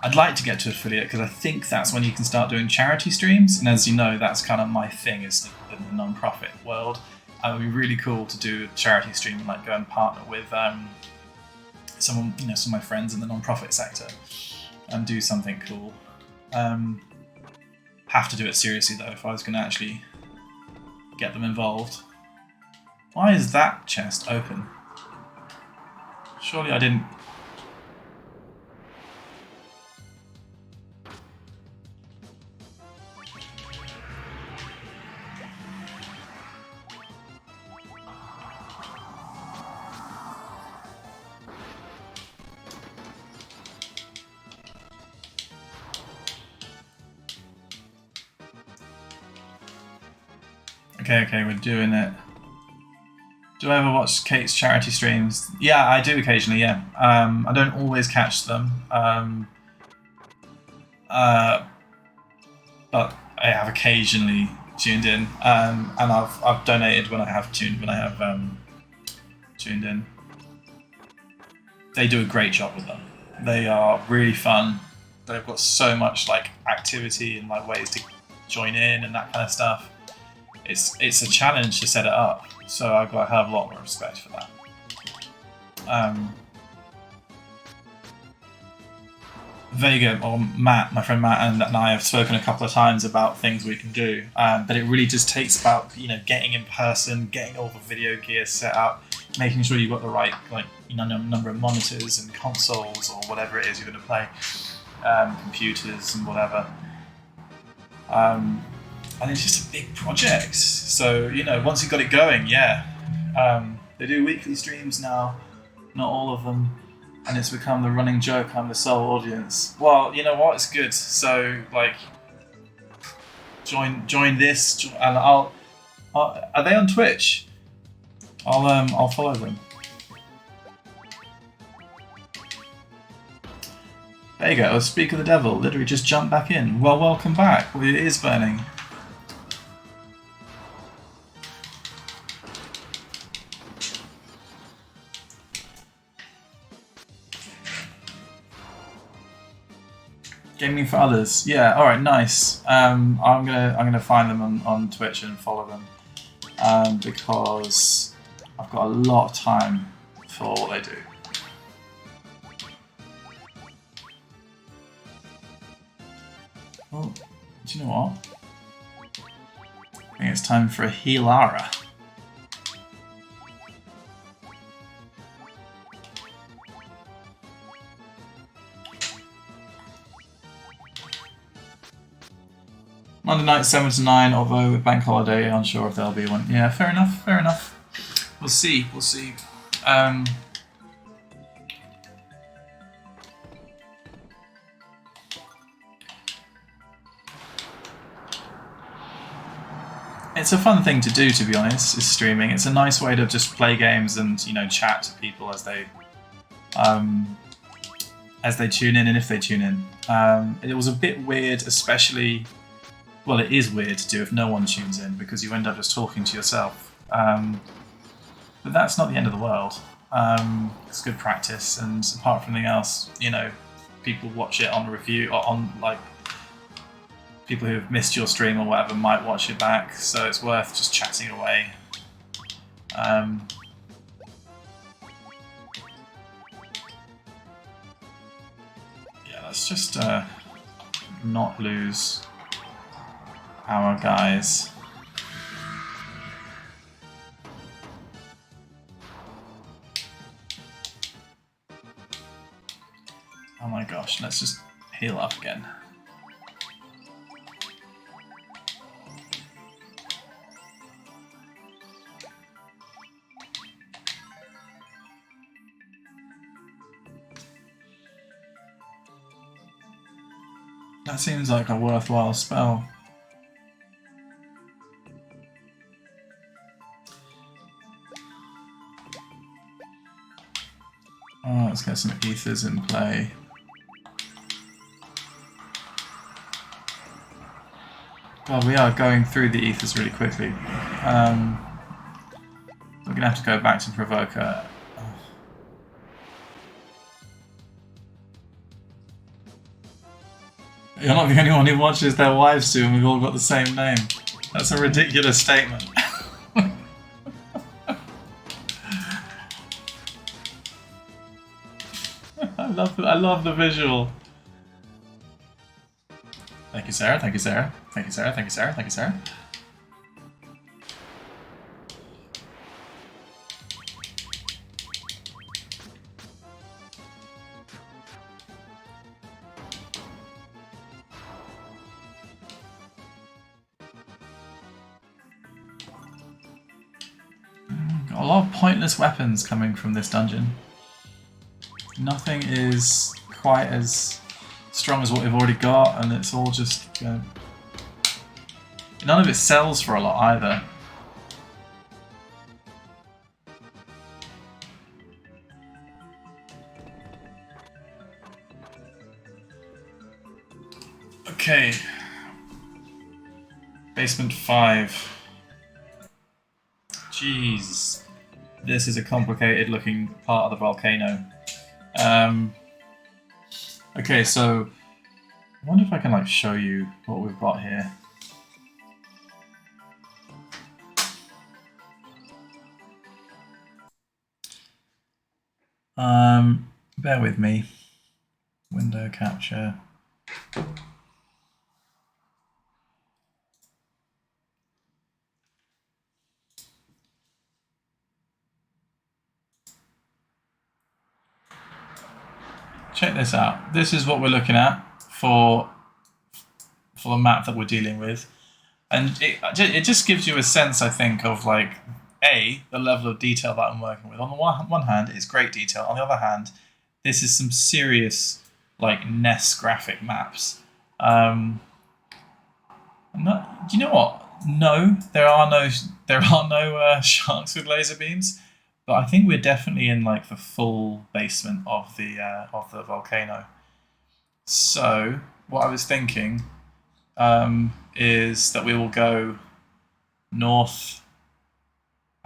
Speaker 1: I'd like to get to affiliate because I think that's when you can start doing charity streams, and as you know, that's kind of my thing, is the non-profit world. It would be really cool to do a charity stream and like go and partner with someone, some of my friends in the non-profit sector, and do something cool. Have to do it seriously though if I was going to actually get them involved. Why is that chest open? Surely I didn't. Okay, we're doing it. Do I ever watch Kate's charity streams? Yeah, I do occasionally, yeah. I don't always catch them. But I have occasionally tuned in. And I've donated when I have tuned in. They do a great job with them. They are really fun. They've got so much like activity and like ways to join in and that kind of stuff. It's a challenge to set it up, so I've got a hell of a lot more respect for that. Vega, or Matt, my friend Matt, and I have spoken a couple of times about things we can do, but it really just takes about getting in person, getting all the video gear set up, making sure you've got the right number of monitors and consoles or whatever it is you're going to play, computers and whatever. And it's just a big project. So, once you've got it going, yeah. They do weekly streams now, not all of them. And it's become the running joke, I'm the sole audience. Well, you know what, it's good. So, join this, and are they on Twitch? I'll follow them. There you go, Speak of the Devil, literally just jumped back in. Well, welcome back. Well, it is burning. Gaming for others, yeah. All right, nice. I'm gonna find them on Twitch and follow them because I've got a lot of time for what they do. Oh, do you know what? I think it's time for a Healara. Monday night 7 to 9, although with bank holiday, unsure if there'll be one. Yeah, fair enough. We'll see. It's a fun thing to do, to be honest, is streaming. It's a nice way to just play games and chat to people as they tune in and if they tune in. It was a bit weird, especially. Well, it is weird to do if no one tunes in because you end up just talking to yourself. But that's not the end of the world. It's good practice, and apart from anything else, people watch it on review or on people who have missed your stream or whatever might watch it back. So it's worth just chatting away. Yeah, let's just not lose our guys. Oh my gosh, let's just heal up again. That seems like a worthwhile spell. Oh, let's get some ethers in play. God, we are going through the ethers really quickly. We're going to have to go back to Provoker. Oh. You're not the only one who watches their wives do, and we've all got the same name. That's a ridiculous statement. I love the visual. Thank you, Sarah. Thank you, Sarah. Thank you, Sarah. Thank you, Sarah. Thank you, Sarah. Got a lot of pointless weapons coming from this dungeon. Nothing is quite as strong as what we've already got, and it's all just... none of it sells for a lot either. Okay. Basement 5. Jeez. This is a complicated looking part of the volcano. Okay, so I wonder if I can like show you what we've got here. Bear with me. Window capture. Check this out. This is what we're looking at for the map that we're dealing with, and it just gives you a sense, I think, of like the level of detail that I'm working with. On the one hand, it's great detail. On the other hand, this is some serious like NES graphic maps. Do you know what? No, there are no sharks with laser beams. But I think we're definitely in like the full basement of the volcano. So what I was thinking is that we will go north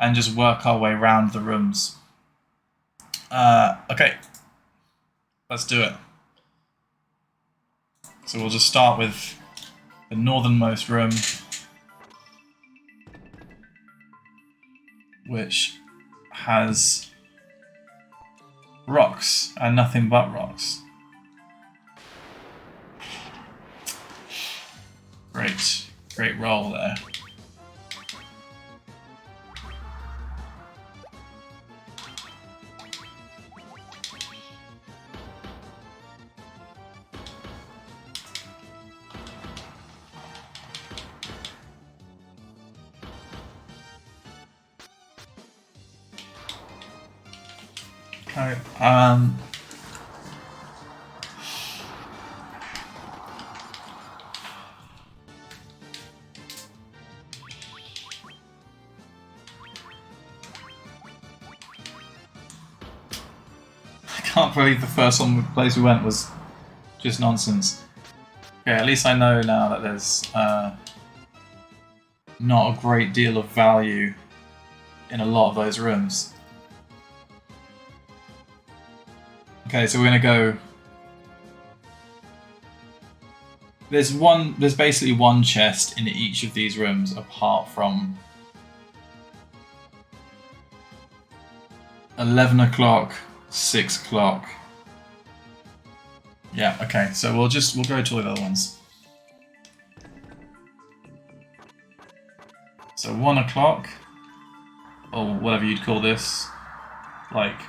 Speaker 1: and just work our way around the rooms. Okay, let's do it. So we'll just start with the northernmost room, which has rocks and nothing but rocks. Great roll there. Okay, I can't believe the first place we went was just nonsense. Okay, at least I know now that there's not a great deal of value in a lot of those rooms. Okay, so we're gonna go. There's basically one chest in each of these rooms, apart from 11 o'clock, 6 o'clock. Yeah, okay, so we'll go to all the other ones. So 1 o'clock, or whatever you'd call this, like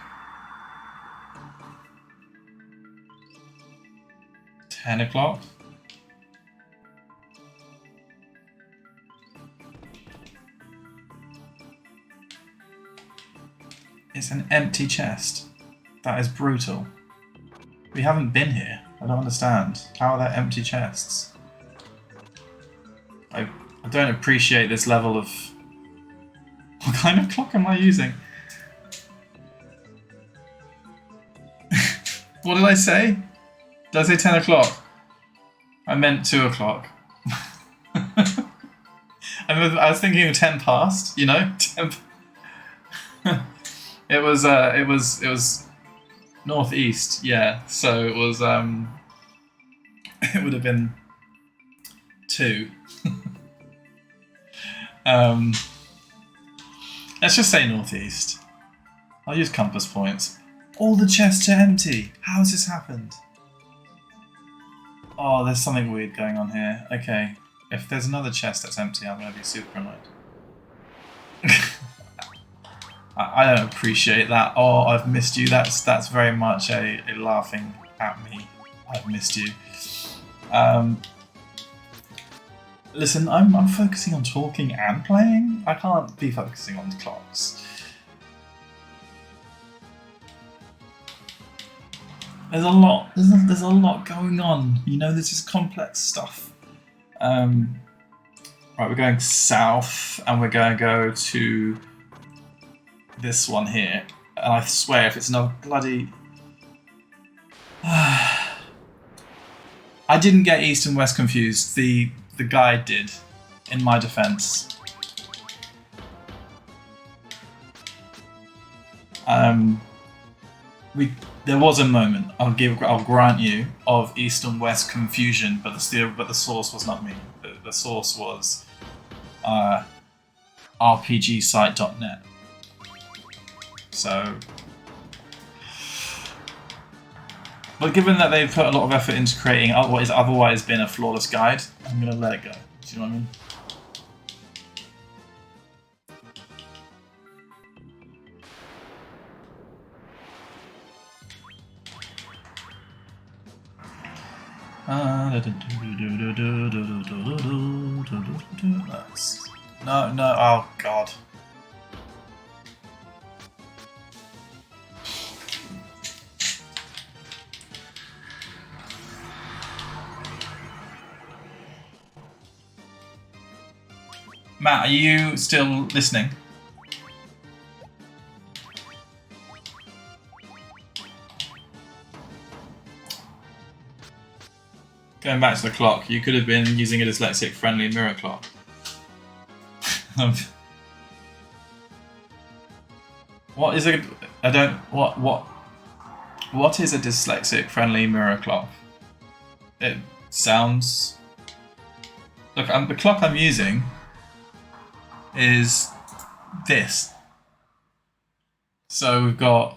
Speaker 1: 10 o'clock. It's an empty chest. That is brutal. We haven't been here. I don't understand. How are there empty chests? I don't appreciate this level of... What kind of clock am I using? What did I say? Did I say 10 o'clock? I meant 2 o'clock. I was thinking of 10 past, you know? 10... It was northeast, yeah. So it was it would have been 2. Let's just say northeast. I'll use compass points. All the chests are empty. How has this happened? Oh, there's something weird going on here. Okay, if there's another chest that's empty, I'm gonna be super annoyed. I don't appreciate that. Oh, I've missed you. That's very much a laughing at me. I've missed you. Listen, I'm focusing on talking and playing. I can't be focusing on clocks. There's a lot. There's a lot going on. You know, this is complex stuff. Right, we're going south, and we're going to go to this one here. And I swear, if it's another bloody... I didn't get east and west confused. The guide did, in my defense. There was a moment, I'll grant you, of east and west confusion, but the source was not me. The source was rpgsite.net. So, but given that they've put a lot of effort into creating what has otherwise been a flawless guide, I'm gonna let it go. Do you know what I mean? No, oh god. Matt, are you still listening? Going back to the clock, you could have been using a dyslexic-friendly mirror clock. What is a... I don't... What is a dyslexic-friendly mirror clock? It sounds... Look, the clock I'm using is this. So we've got...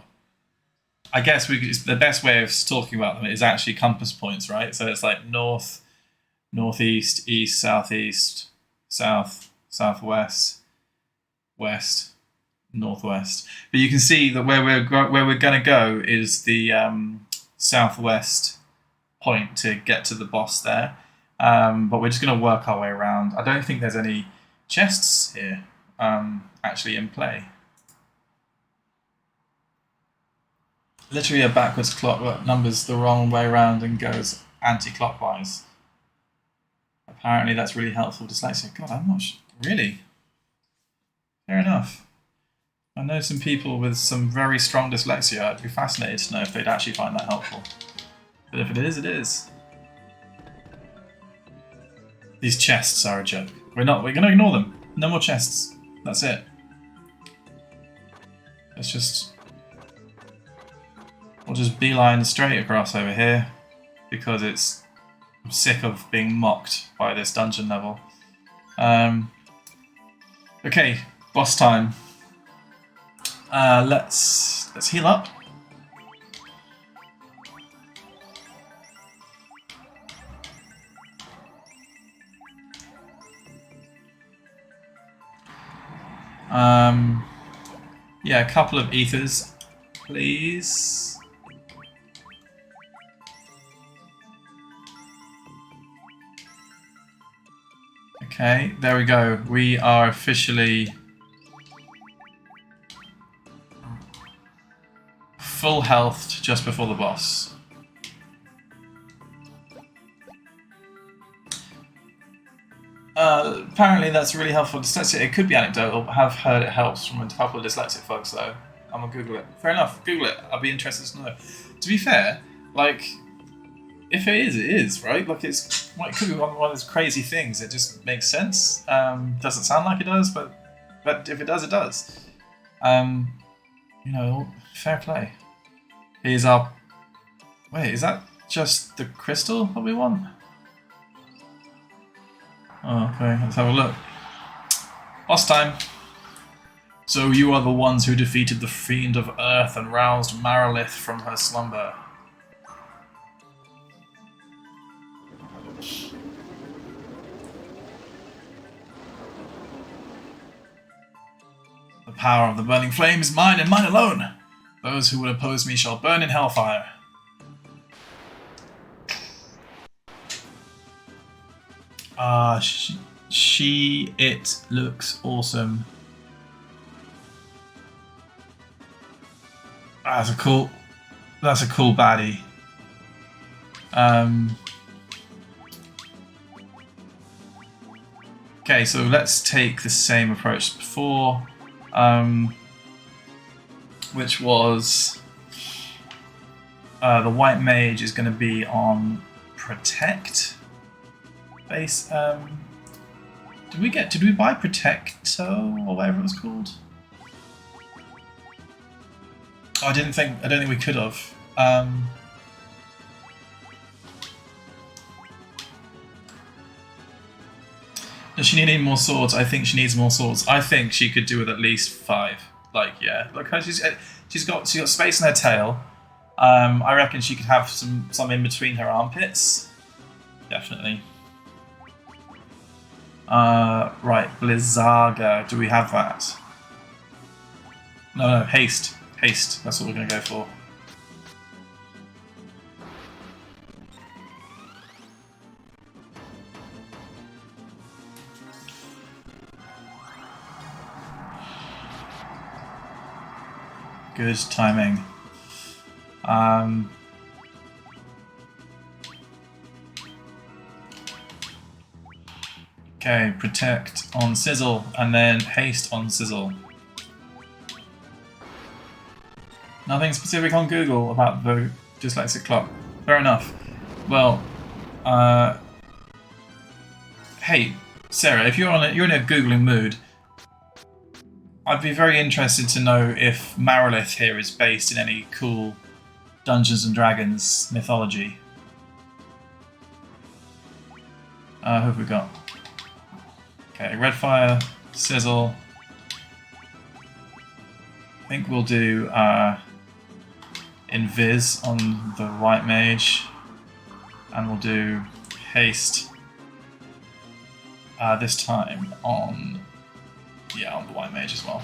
Speaker 1: I guess the best way of talking about them is actually compass points, right? So it's like north, northeast, east, southeast, south, southwest, west, northwest. But you can see that where we're going to go is the southwest point to get to the boss there. But we're just going to work our way around. I don't think there's any chests here actually in play. Literally a backwards clock that numbers the wrong way around and goes anti-clockwise. Apparently that's really helpful dyslexic. God, I'm not really. Fair enough. I know some people with some very strong dyslexia. I'd be fascinated to know if they'd actually find that helpful. But if it is, it is. These chests are a joke. We're going to ignore them. No more chests. That's it. Let's just... We'll just beeline straight across over here because I'm sick of being mocked by this dungeon level. Okay, boss time. Let's heal up. Yeah, a couple of ethers, please. Okay, there we go. We are officially full health just before the boss. Apparently that's really helpful for dyslexia. It could be anecdotal, but I've heard it helps from a couple of dyslexic folks though. I'm gonna Google it. Fair enough, Google it. I'll be interested to know. To be fair, like, if it is, it is, right? Like, it could be one of those crazy things. It just makes sense. Doesn't sound like it does, but if it does, it does. Fair play. Here's our... Wait, is that just the crystal that we want? Oh, okay, let's have a look. Last time. So you are the ones who defeated the Fiend of Earth and roused Marilith from her slumber. The power of the burning flame is mine and mine alone. Those who would oppose me shall burn in hellfire. It looks awesome. That's a cool baddie. Okay, so let's take the same approach as before, which was the white mage is going to be on protect base. Did we buy Protecto or whatever it was called? Oh, I don't think we could have. Does she need any more swords? I think she needs more swords. I think she could do with at least 5. Like, yeah, look how she's got space in her tail. I reckon she could have some in between her armpits. Definitely. Right, Blizzaga. Do we have that? No, haste. Haste. That's what we're going to go for. Good timing. Okay, protect on sizzle and then haste on sizzle. Nothing specific on Google about the dyslexic clock. Fair enough. Well, hey, Sarah, if you're in a Googling mood, I'd be very interested to know if Marilith here is based in any cool Dungeons and Dragons mythology. Who have we got? Okay, Redfire, Sizzle. I think we'll do Invis on the White Mage, and we'll do Haste this time on the White Mage as well.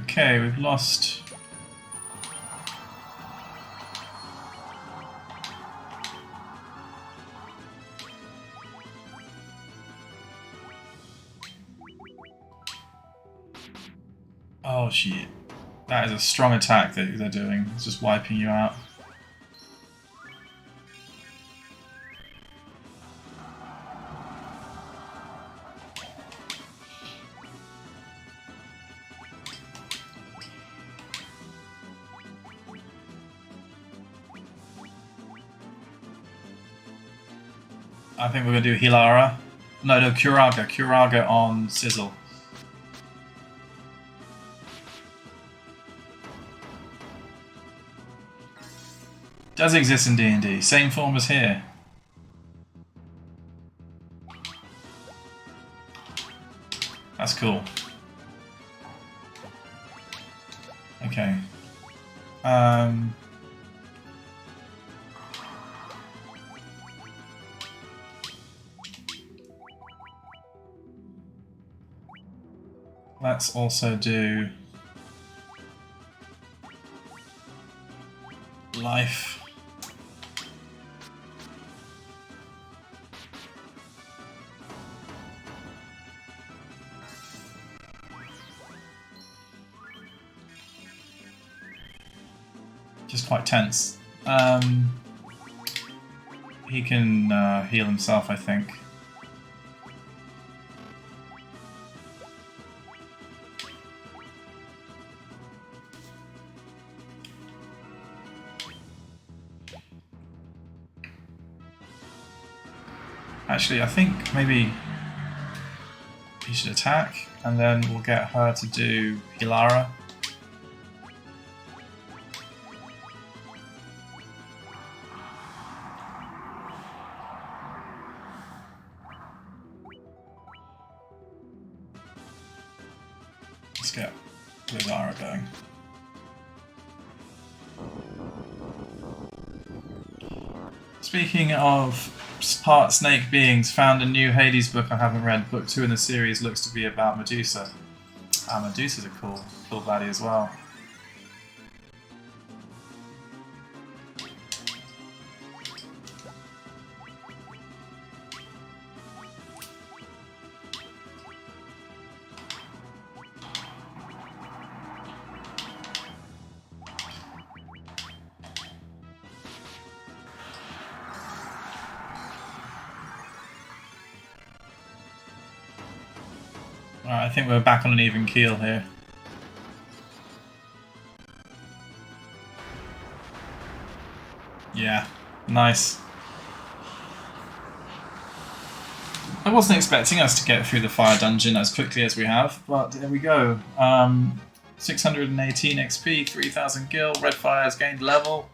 Speaker 1: Okay, we've lost. Oh shit. That is a strong attack that they're doing. It's just wiping you out. I think we're going to do Hilara. No, Curaga. Curaga on Sizzle. Does exist in D&D. Same form as here. That's cool. Okay. Let's also do life. Just quite tense. He can heal himself, I think. Actually, I think maybe he should attack, and then we'll get her to do Hilara. Let's get Hilara going. Speaking of part snake beings, found a new Hades book I haven't read. Book 2 in the series looks to be about Medusa. Medusa's a cool baddie as well. Alright, I think we're back on an even keel here. Yeah, nice. I wasn't expecting us to get through the fire dungeon as quickly as we have, but there we go. 618 XP, 3000 gil, red fire has gained level.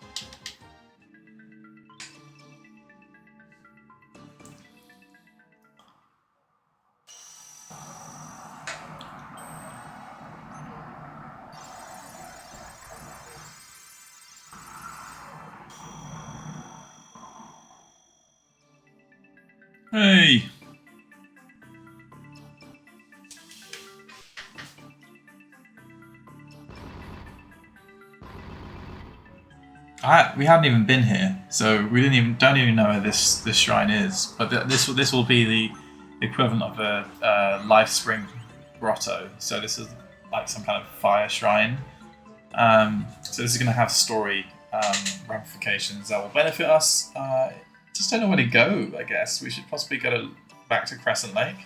Speaker 1: Hey! We hadn't even been here, so we don't even know where this shrine is. But this will be the equivalent of a life spring grotto. So this is like some kind of fire shrine. So this is going to have story ramifications that will benefit us. Just don't know where to go, I guess. We should possibly go back to Crescent Lake.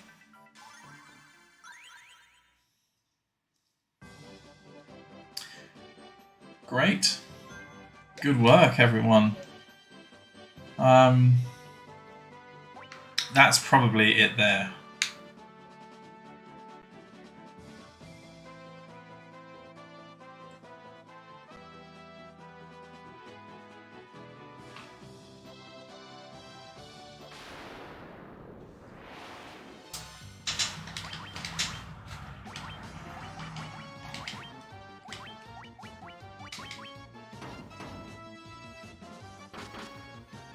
Speaker 1: Great. Good work, everyone. That's probably it there.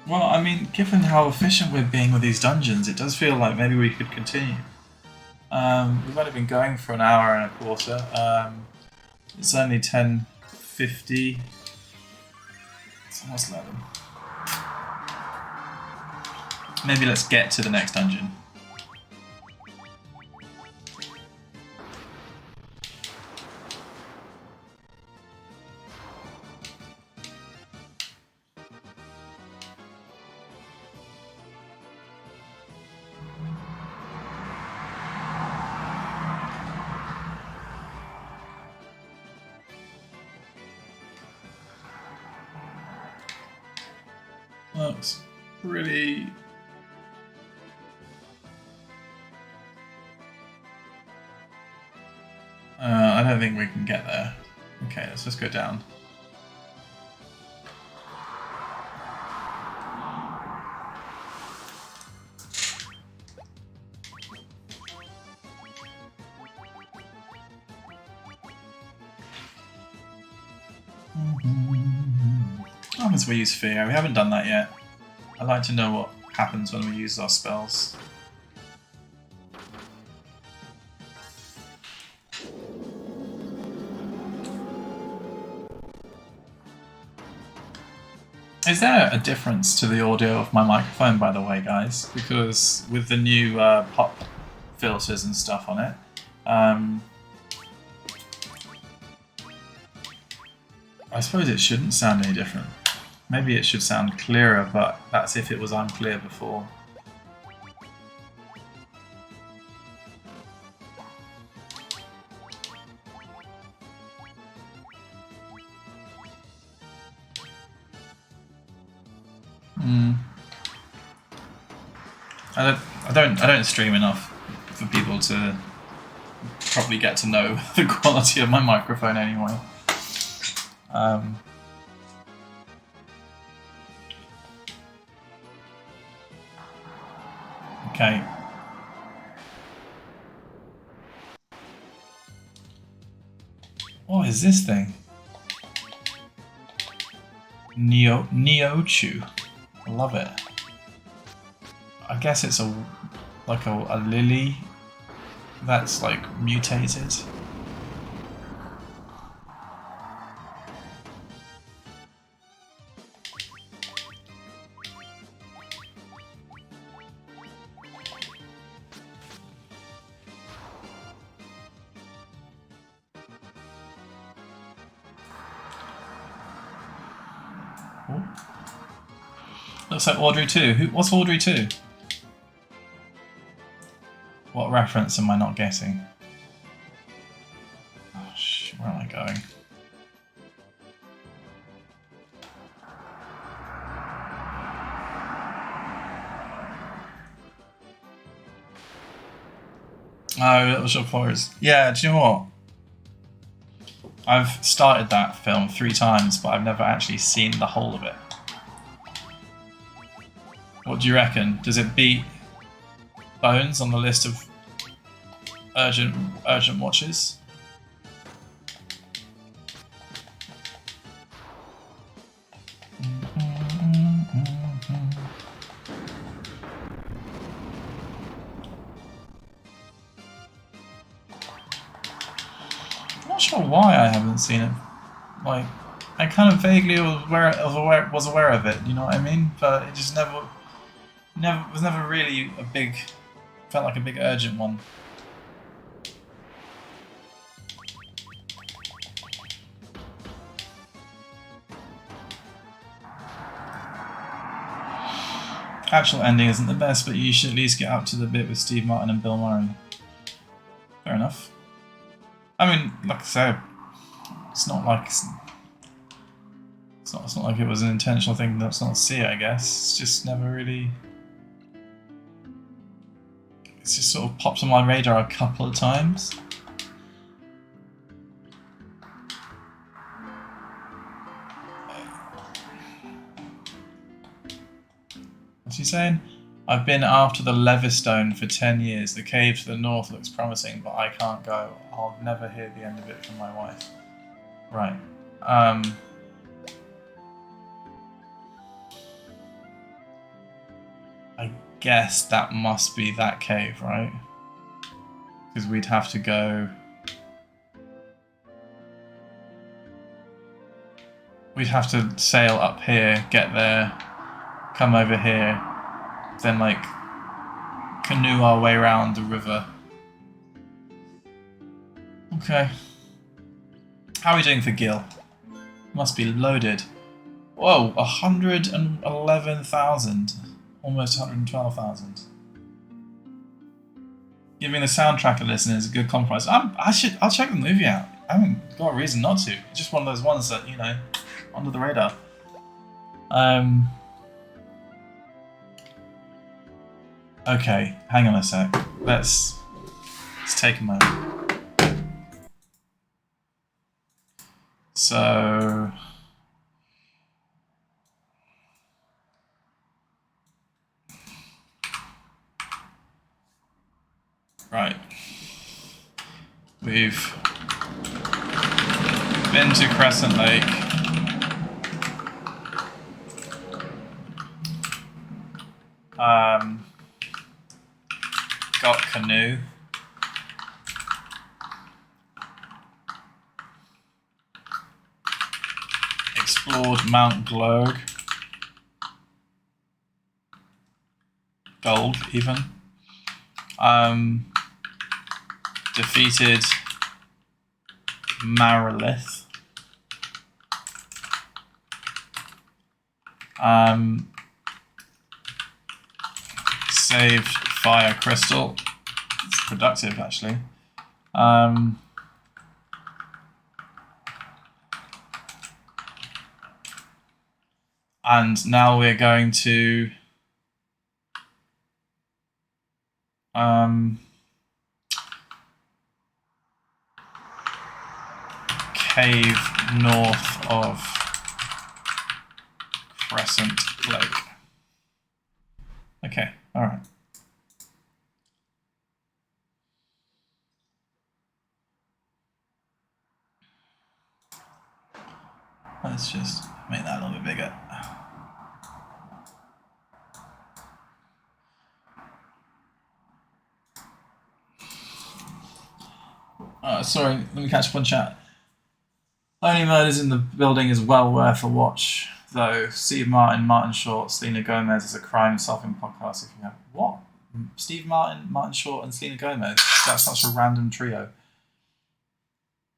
Speaker 1: Well, I mean, given how efficient we're being with these dungeons, it does feel like maybe we could continue. We've only been going for an hour and a quarter. It's only 10:50. It's almost 11. Maybe let's get to the next dungeon. Looks pretty... I don't think we can get there. Okay, let's just go down. What happens when we use fear? We haven't done that yet. I'd like to know what happens when we use our spells. Is there a difference to the audio of my microphone, by the way, guys? Because with the new pop filters and stuff on it, I suppose it shouldn't sound any different. Maybe it should sound clearer, but that's if it was unclear before. I don't stream enough for people to probably get to know the quality of my microphone anyway. Okay. What is this thing? Neochu. I love it. I guess it's like a lily that's like mutated. Ooh. Looks like Audrey 2. What's Audrey 2? What reference am I not getting? Oh, where am I going? Oh, Little Shop of Horrors. Yeah, do you know what? I've started that film 3 times, but I've never actually seen the whole of it. What do you reckon? Does it beat Bones on the list of urgent watches? I'm not sure why I haven't seen it. Like, I kind of vaguely was aware of it. You know what I mean? But it just never was never really a big. Felt like a big urgent one. Actual ending isn't the best, but you should at least get up to the bit with Steve Martin and Bill Murray. Fair enough. I mean, like I said, it's not like it's not like it was an intentional thing that's not see it. I guess it's just never really. It's just sort of popped on my radar a couple of times. What's he saying? I've been after the Leverstone for 10 years. The cave to the north looks promising, but I can't go. I'll never hear the end of it from my wife. Right. I guess that must be that cave, right? Because we'd have to go... We'd have to sail up here, get there, come over here, then like canoe our way around the river. Okay. How are we doing for Gil? Must be loaded. Whoa, 111,000. Almost 112,000. Giving the soundtrack a listen is a good compromise. I'll check the movie out. I haven't got a reason not to. It's just one of those ones that, you know, under the radar. Okay, hang on a sec. Let's take a moment. So... Right. We've been to Crescent Lake. Got canoe. Explored Mt Gulg. Gulg, even. Defeated Marilith. Saved fire crystal. It's productive, actually. And now we're going to cave north of Crescent Lake. Okay, all right. Let's just make that a little bit bigger. Sorry, let me catch up on chat. Only Murders in the Building is well worth a watch, though. Steve Martin, Martin Short, Selena Gomez is a crime-solving podcast. If you have what? Steve Martin, Martin Short, and Selena Gomez. That's such a random trio.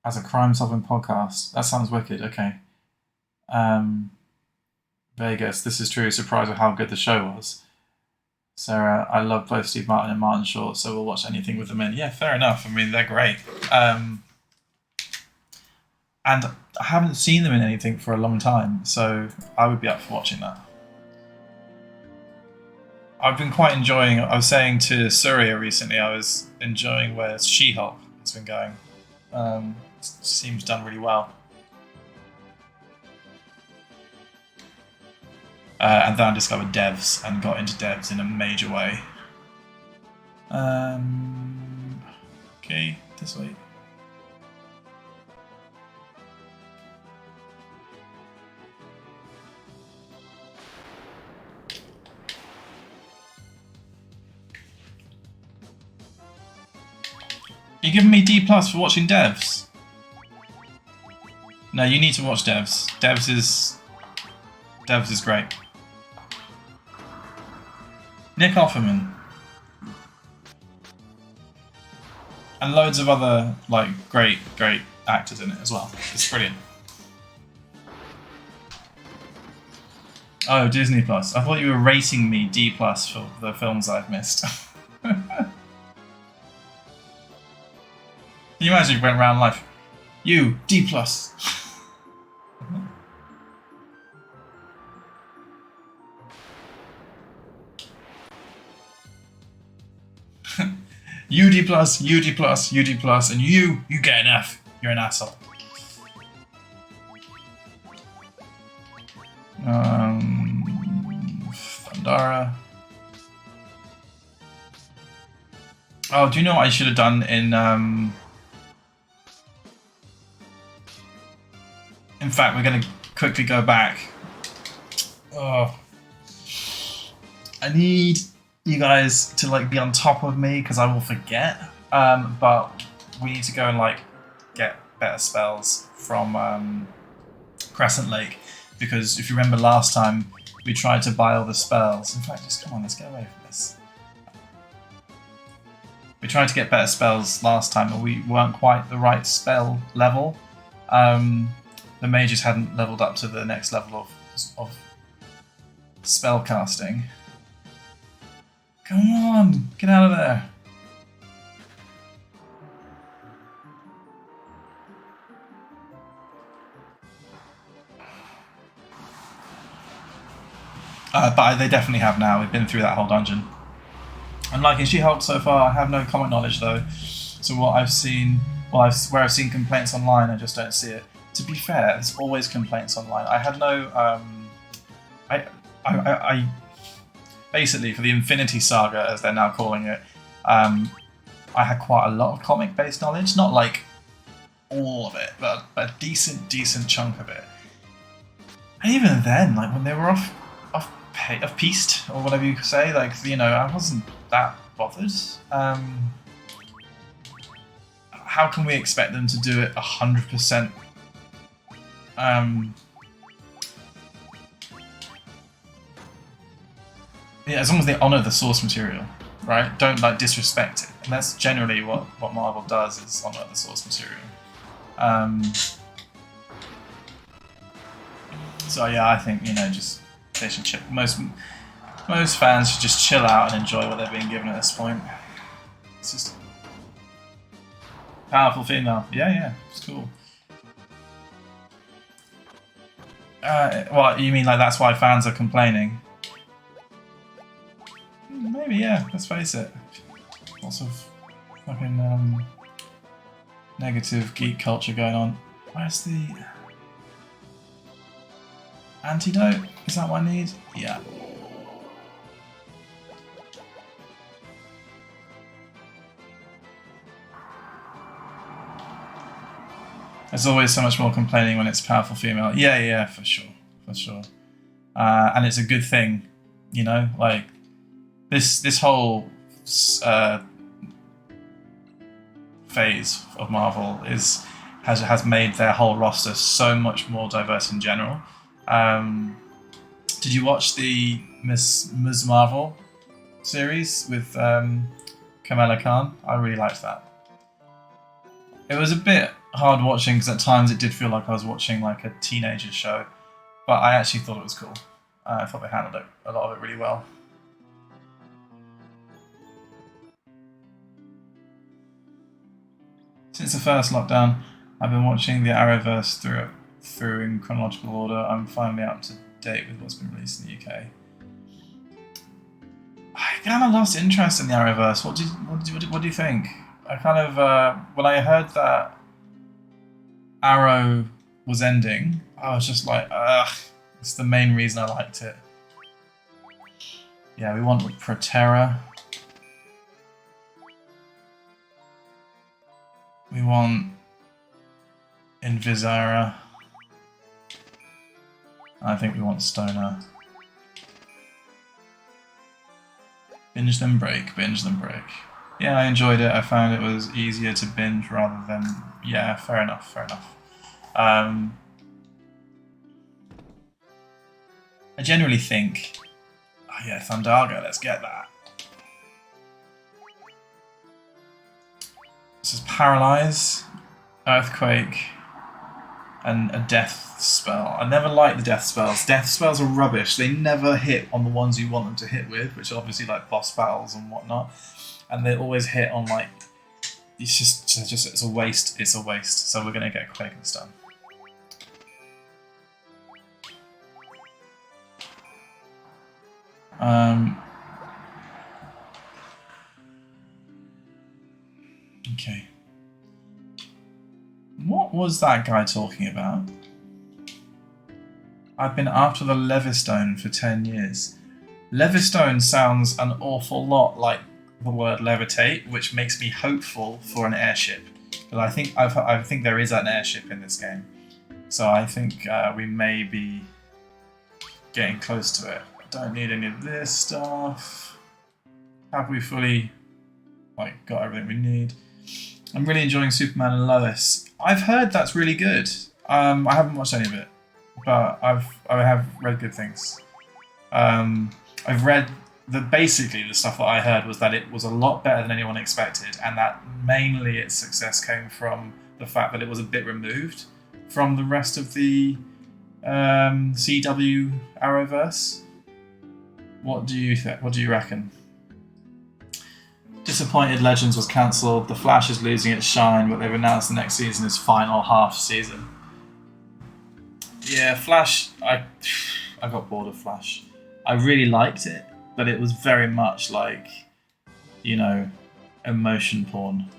Speaker 1: As a crime-solving podcast, that sounds wicked. Okay. Vegas. This is true. Surprised with how good the show was. Sarah, I love both Steve Martin and Martin Short, so we'll watch anything with them in. Yeah, fair enough. I mean, they're great. And I haven't seen them in anything for a long time, so I would be up for watching that. I've been quite enjoying, I was saying to Surya recently, I was enjoying where She-Hulk has been going. Seems done really well. And then I discovered devs and got into devs in a major way. Okay, this way. You're giving me D+ for watching devs? No, you need to watch devs. Devs is great. Nick Offerman. And loads of other like great actors in it as well. It's brilliant. Oh, Disney Plus. I thought you were rating me D+ for the films I've missed. Can you imagine if you went around life? You, D+. You D+, you D+, you D+, and you get an F. You're an asshole. Thundara. Oh, do you know what I should have done in fact, we're going to quickly go back. Oh. I need you guys to like be on top of me because I will forget. But we need to go and like get better spells from Crescent Lake, because if you remember last time we tried to buy all the spells. In fact, just come on, let's get away from this. We tried to get better spells last time, but we weren't quite the right spell level. The mages hadn't leveled up to the next level of spell casting. Come on, get out of there. But they definitely have now. We've been through that whole dungeon. I'm liking She-Hulk so far. I have no comic knowledge though. So what I've seen, where I've seen complaints online, I just don't see it. To be fair, there's always complaints online. I had no, I basically for the Infinity Saga, as they're now calling it, I had quite a lot of comic-based knowledge. Not like all of it, but a decent chunk of it. And even then, like when they were off piste or whatever you could say, like, you know, I wasn't that bothered. How can we expect them to do it 100%? Yeah, as long as they honour the source material, right? Don't like disrespect it, and that's generally what Marvel does, is honour the source material. So yeah, I think, you know, just they should chill. Most fans should just chill out and enjoy what they're being given at this point. It's just powerful female. Yeah, it's cool. What you mean? Like that's why fans are complaining? Maybe, yeah. Let's face it. Lots of fucking negative geek culture going on. Where's the antidote? Is that what I need? Yeah. There's always so much more complaining when it's powerful female. Yeah, for sure. And it's a good thing, you know. Like this whole phase of Marvel has made their whole roster so much more diverse in general. Did you watch the Ms. Marvel series with Kamala Khan? I really liked that. It was a bit hard watching because at times it did feel like I was watching like a teenager show, but I actually thought it was cool. I thought they handled a lot of it really well. Since the first lockdown, I've been watching the Arrowverse through in chronological order. I'm finally up to date with what's been released in the UK. I kind of lost interest in the Arrowverse. What do you think? I kind of when I heard that Arrow was ending, I was just like, ugh. It's the main reason I liked it. Yeah, we want Proterra. We want Invisara. I think we want Stoner. Binge then break. Yeah, I enjoyed it. I found it was easier to binge rather than... Yeah, fair enough. I generally think... Oh yeah, Thundarga, let's get that. This is Paralyze, Earthquake, and a Death Spell. I never liked the Death Spells. Death Spells are rubbish. They never hit on the ones you want them to hit with, which are obviously like boss battles and whatnot. And they always hit on like... It's a waste. So we're going to get Quake and Stun. Okay. What was that guy talking about? I've been after the Levistone for 10 years. Levistone sounds an awful lot like the word levitate, which makes me hopeful for an airship. But I think there is an airship in this game. So I think we may be getting close to it. Don't need any of this stuff. Have we fully got everything we need? I'm really enjoying Superman and Lois. I've heard that's really good. I haven't watched any of it, but I have read good things. I've read basically the stuff that I heard was that it was a lot better than anyone expected, and that mainly its success came from the fact that it was a bit removed from the rest of the CW Arrowverse. What do you think? What do you reckon? Disappointed Legends was cancelled. The Flash is losing its shine, but they've announced the next season is final half season. Yeah, Flash. I got bored of Flash. I really liked it, but it was very much like, you know, emotion porn,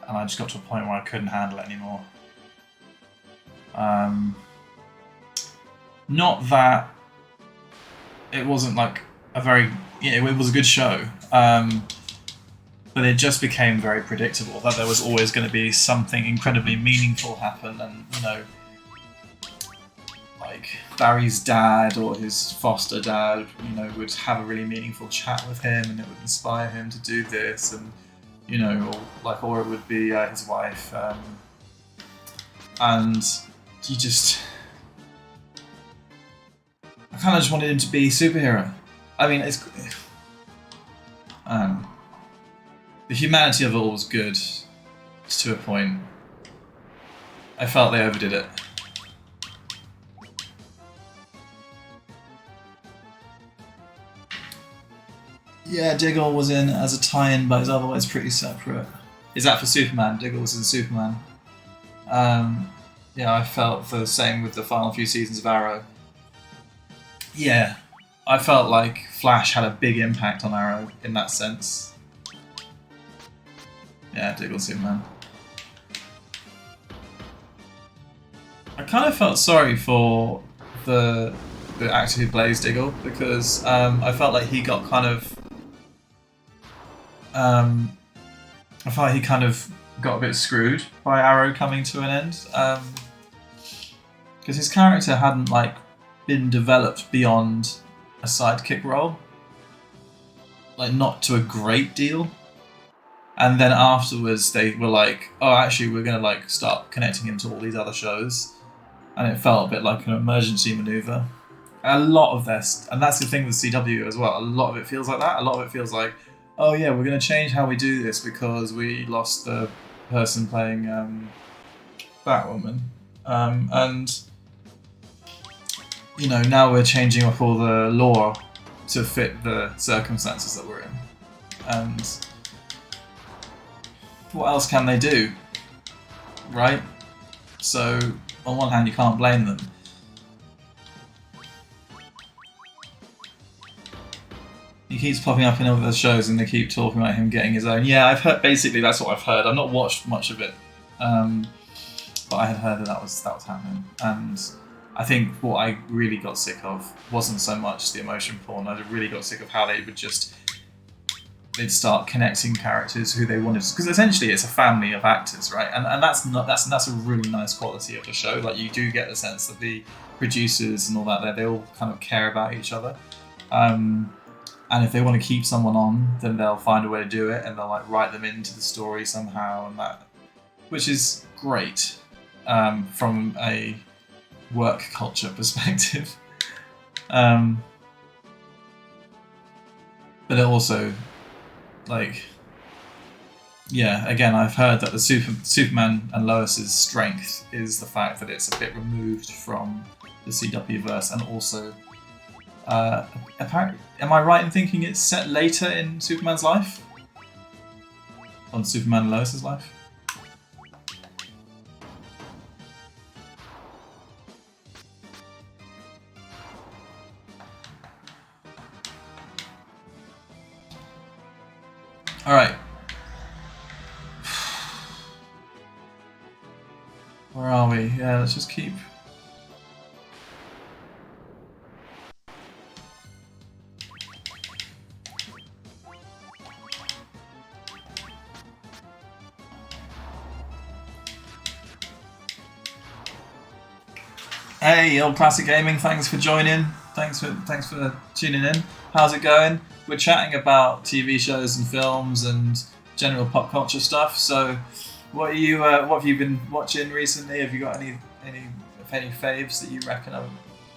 Speaker 1: and I just got to a point where I couldn't handle it anymore. Not that it wasn't like a very, it was a good show, but it just became very predictable that there was always going to be something incredibly meaningful happen, and you know, like Barry's dad or his foster dad, you know, would have a really meaningful chat with him, and it would inspire him to do this, and you know, or it would be his wife, and you just, I kind of just wanted him to be a superhero. I mean, it's, the humanity of it all was good, to a point. I felt they overdid it. Yeah, Diggle was in as a tie-in, but is otherwise pretty separate. Is that for Superman? Diggle was in Superman. Yeah, I felt the same with the final few seasons of Arrow. Yeah, I felt like Flash had a big impact on Arrow in that sense. Yeah, Diggle Superman. I kind of felt sorry for the actor who plays Diggle because I felt like he got kind of I felt like he kind of got a bit screwed by Arrow coming to an end because his character hadn't like been developed beyond a sidekick role, like not to a great deal. And then afterwards, they were like, "Oh, actually, we're gonna like start connecting him to all these other shows," and it felt a bit like an emergency maneuver. A lot of this, and that's the thing with CW as well. A lot of it feels like that. A lot of it feels like, "Oh yeah, we're gonna change how we do this because we lost the person playing Batwoman," and you know now we're changing up all the lore to fit the circumstances that we're in, and what else can they do, right? So on one hand you can't blame them. He keeps popping up in other shows and they keep talking about him getting his own. Yeah, I've heard, basically that's what I've heard. I've not watched much of it, but I had heard that was happening. And I think what I really got sick of wasn't so much the emotion porn. I really got sick of how they'd start connecting characters who they wanted, because essentially it's a family of actors, right? And that's a really nice quality of the show. Like you do get the sense that the producers and all that they all kind of care about each other. And if they want to keep someone on, then they'll find a way to do it, and they'll like write them into the story somehow, and that, which is great from a work culture perspective. But it also, like, yeah, again, I've heard that the Superman and Lois's strength is the fact that it's a bit removed from the CW verse, and also, apparently, am I right in thinking it's set later in Superman's life? On Superman and Lois's life? Alright. Where are we? Yeah, let's just keep... Hey, old classic gaming! Thanks for joining. Thanks for tuning in. How's it going? We're chatting about TV shows and films and general pop culture stuff. So, what have you been watching recently? Have you got any faves that you reckon are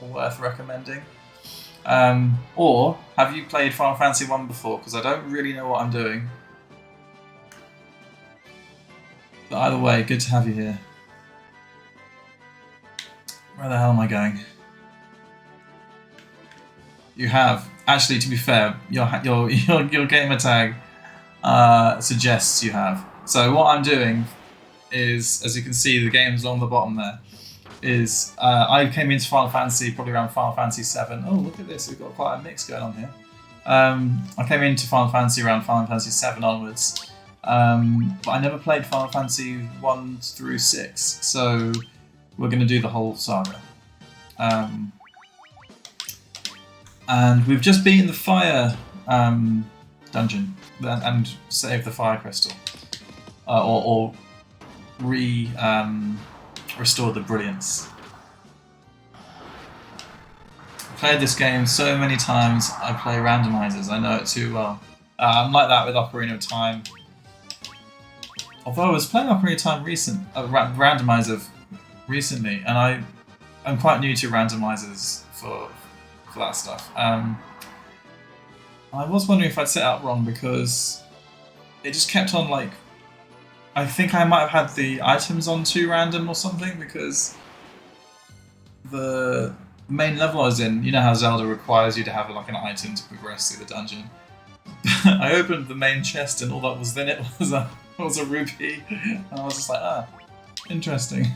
Speaker 1: worth recommending? Or have you played Final Fantasy 1 before? Because I don't really know what I'm doing. But either way, good to have you here. Where the hell am I going? You have. Actually, to be fair, your gamer tag suggests you have. So what I'm doing is, as you can see, the game's along the bottom there, is I came into Final Fantasy probably around Final Fantasy 7. Oh, look at this, we've got quite a mix going on here. I came into Final Fantasy around Final Fantasy 7 onwards, but I never played Final Fantasy 1 through 6, so we're going to do the whole saga. And we've just beaten the fire dungeon and saved the fire crystal, or restored the brilliance. I've played this game so many times. I play randomizers. I know it too well. I'm like that with Ocarina of Time. Although I was playing Ocarina of Time randomizer recently, and I'm quite new to randomizers for that stuff. I was wondering if I'd set out wrong because it just kept on like, I think I might have had the items on too random or something, because the main level I was in, you know how Zelda requires you to have like an item to progress through the dungeon. I opened the main chest and all that was in it was a rupee. And I was just like, ah, interesting.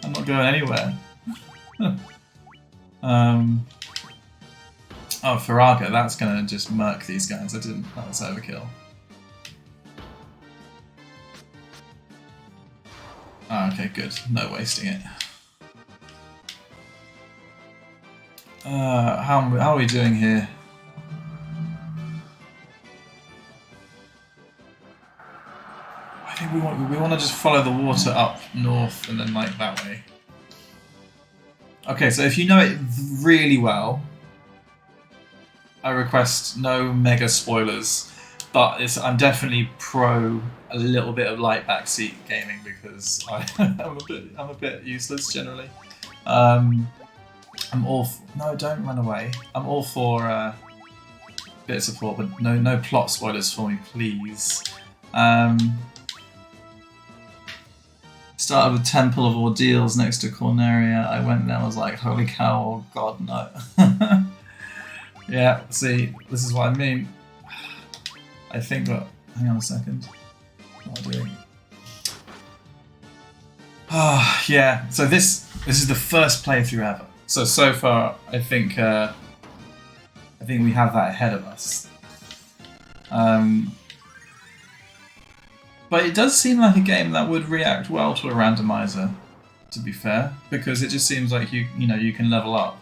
Speaker 1: I'm not going anywhere. Oh, Faraga, that's gonna just murk these guys. That was overkill. Oh, okay, good. No wasting it. How are we doing here? I think we want to just follow the water up north and then like that way. Okay, so if you know it really well, I request no mega spoilers, but I'm definitely pro a little bit of light backseat gaming because I'm a bit useless generally. I'm all no, don't run away. I'm all for a bit of support, but no plot spoilers for me, please. Started with Temple of Ordeals next to Corneria. I went there and was like, holy cow, oh god, no. Yeah, see, this is what I mean. I think that... Hang on a second. What am I doing? Ah, yeah, so this is the first playthrough ever. So far, I think we have that ahead of us. But it does seem like a game that would react well to a randomizer, to be fair, because it just seems like you can level up.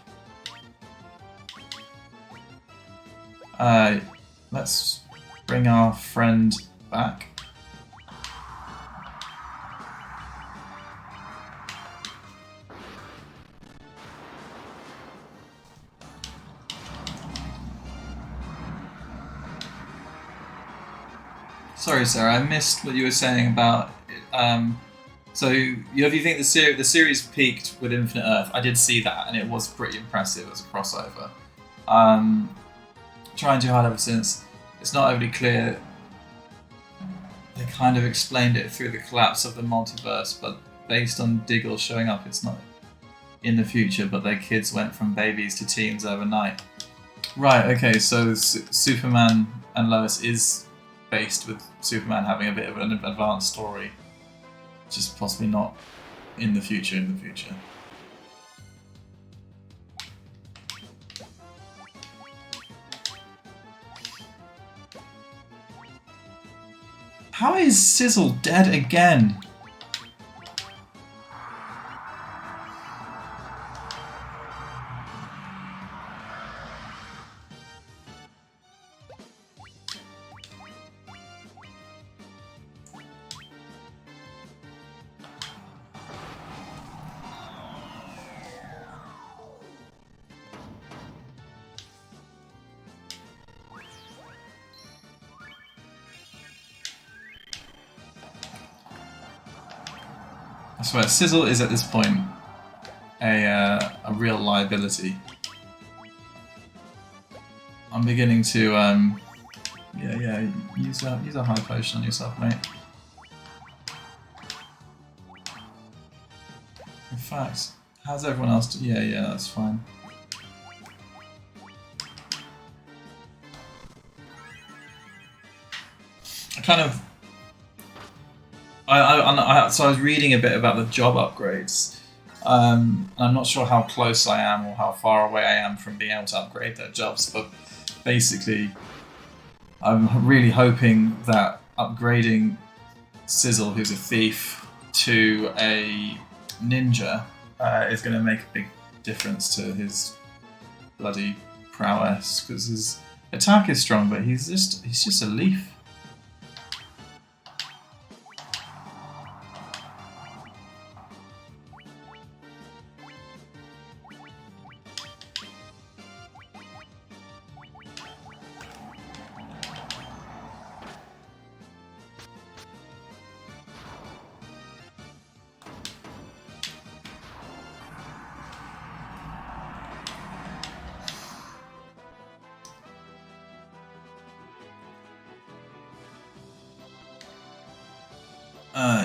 Speaker 1: Let's bring our friend back. Sorry, Sarah, I missed what you were saying about. So, if you think the series peaked with Infinite Earth, I did see that, and it was pretty impressive as a crossover. Trying too hard ever since. It's not overly clear. They kind of explained it through the collapse of the multiverse, but based on Diggle showing up, it's not in the future, but their kids went from babies to teens overnight. Right, okay, so Superman and Lois is based with Superman having a bit of an advanced story, just possibly not in the future. How is Sizzle dead again? I swear, Sizzle is at this point a real liability. I'm beginning to use a high potion on yourself, mate. In fact, how's everyone else? Yeah, that's fine. So I was reading a bit about the job upgrades. I'm not sure how close I am or how far away I am from being able to upgrade their jobs, but basically, I'm really hoping that upgrading Sizzle, who's a thief, to a ninja is going to make a big difference to his bloody prowess, because his attack is strong, but he's just a leaf.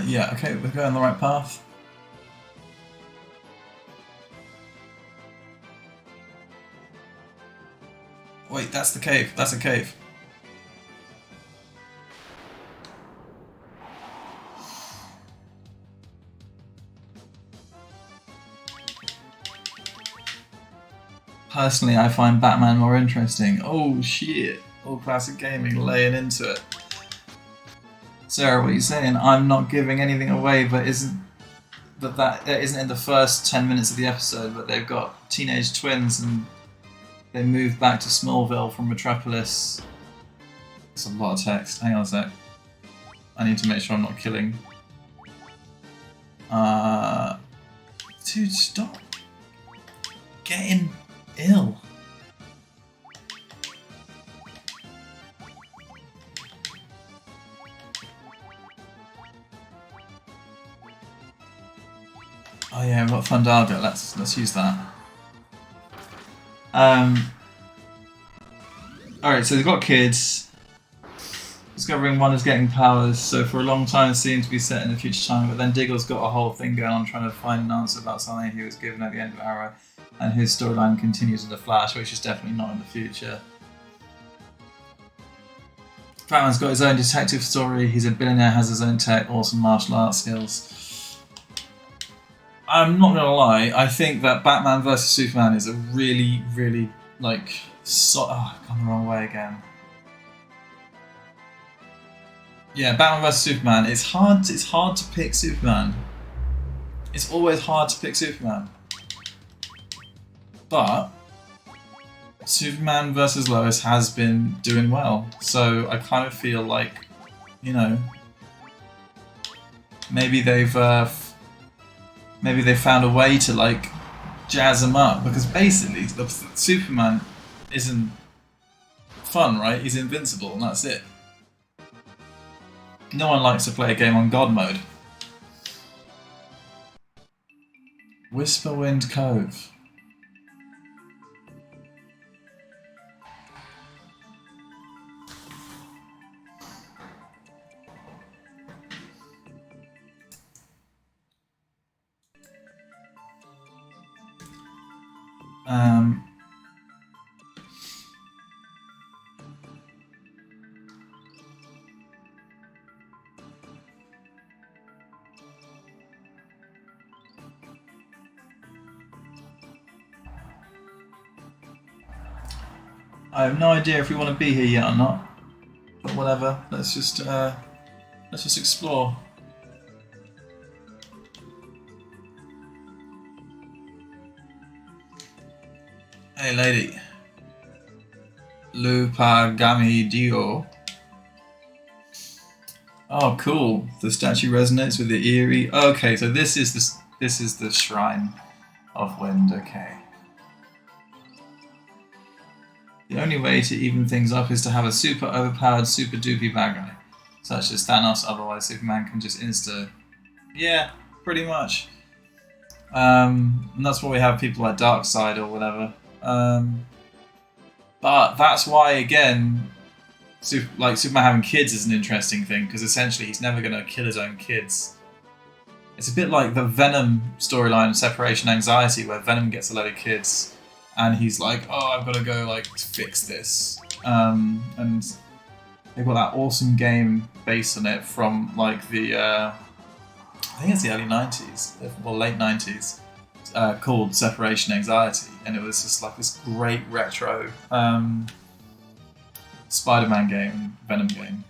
Speaker 1: Yeah, okay, we're going the right path. Wait, that's the cave. That's a cave. Personally, I find Batman more interesting. Oh shit! All classic gaming laying into it. Sarah, what are you saying? I'm not giving anything away, but isn't that isn't in the first 10 minutes of the episode? But they've got teenage twins and they moved back to Smallville from Metropolis. That's a lot of text. Hang on a sec. I need to make sure I'm not killing. Dude, stop getting ill. Oh yeah, we've got Fandaga. Let's use that. Alright, so they've got kids. Discovering one is getting powers, so for a long time it seemed to be set in a future time, but then Diggle's got a whole thing going on trying to find an answer about something he was given at the end of Arrow, and his storyline continues in The Flash, which is definitely not in the future. Batman's got his own detective story, he's a billionaire, has his own tech, awesome martial arts skills. I'm not gonna lie, I think that Batman vs Superman is a really, really, like, I've gone the wrong way again. Yeah, Batman vs Superman. It's hard to pick Superman. It's always hard to pick Superman. But Superman vs Lois has been doing well, so I kind of feel like, you know, maybe they've found a way to like jazz them up, because basically the Superman isn't fun, right? He's invincible and that's it. No one likes to play a game on God mode. Whisperwind Cove. I have no idea if we want to be here yet or not, but whatever. Let's just explore. Hey, lady. Lupagami Dio. Oh, cool. The statue resonates with the eerie. Okay, so this is the Shrine of Wind. Okay. The only way to even things up is to have a super overpowered, super doopy bad guy, such as Thanos, otherwise Superman can just insta... Yeah, pretty much. And that's why we have people like Darkseid or whatever. But that's why, again, Superman having kids is an interesting thing, because essentially he's never going to kill his own kids. It's a bit like the Venom storyline, Separation Anxiety, where Venom gets a load of kids, and he's like, oh, I've got to go like fix this. And they've got that awesome game based on it from like the, I think it's the early 90s, well late 90s, called Separation Anxiety. And it was just like this great retro Spider-Man game, Venom game.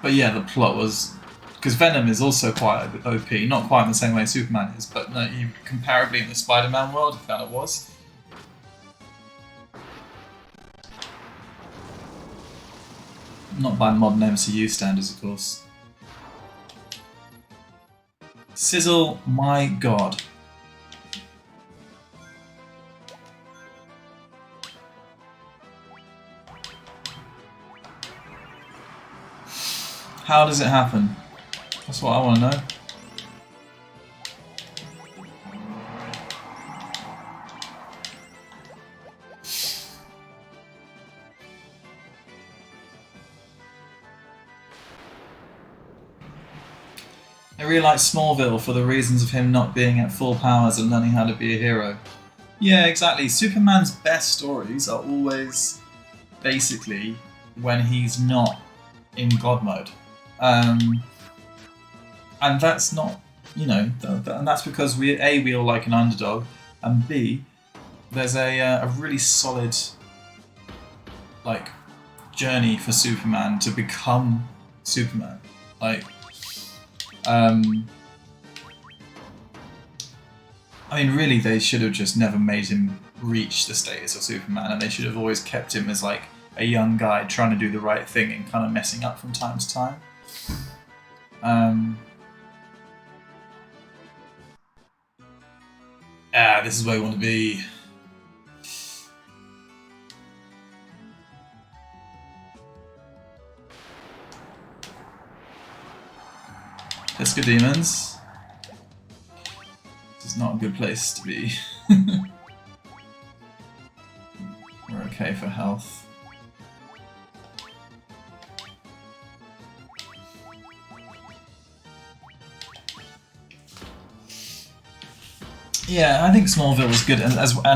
Speaker 1: But yeah, the plot was... Because Venom is also quite OP, not quite in the same way Superman is, but no, comparably in the Spider-Man world, if that it was. Not by modern MCU standards, of course. Sizzle, my god. How does it happen? That's what I want to know. I really like Smallville for the reasons of him not being at full powers and learning how to be a hero. Yeah, exactly. Superman's best stories are always basically when he's not in God mode. And that's not, you know, and that's because we all like an underdog, and B, there's a really solid like journey for Superman to become Superman. Like, I mean, really, they should have just never made him reach the status of Superman, and they should have always kept him as like a young guy trying to do the right thing and kind of messing up from time to time. This is where we want to be. Pisca Demons. This is not a good place to be. We're okay for health. Yeah, I think Smallville was good, and as well,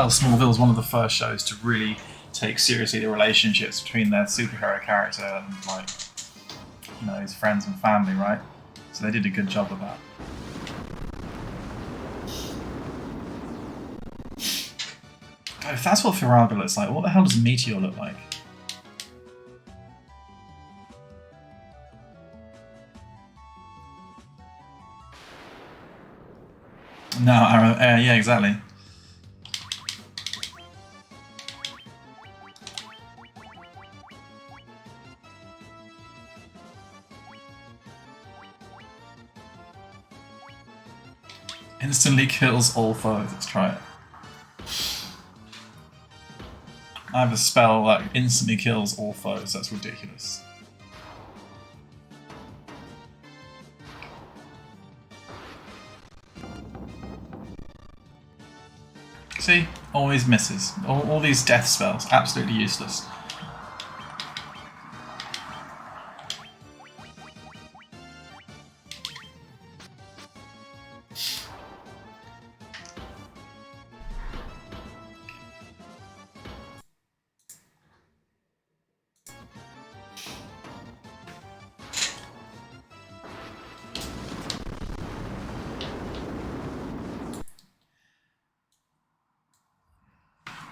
Speaker 1: Smallville was one of the first shows to really take seriously the relationships between their superhero character and, like, you know, his friends and family, right? So they did a good job of that. God, if that's what Firaga looks like, what the hell does Meteor look like? No, Arrow. Yeah, exactly. Instantly kills all foes. Let's try it. I have a spell that instantly kills all foes. That's ridiculous. See? Always misses. All these death spells. Absolutely useless.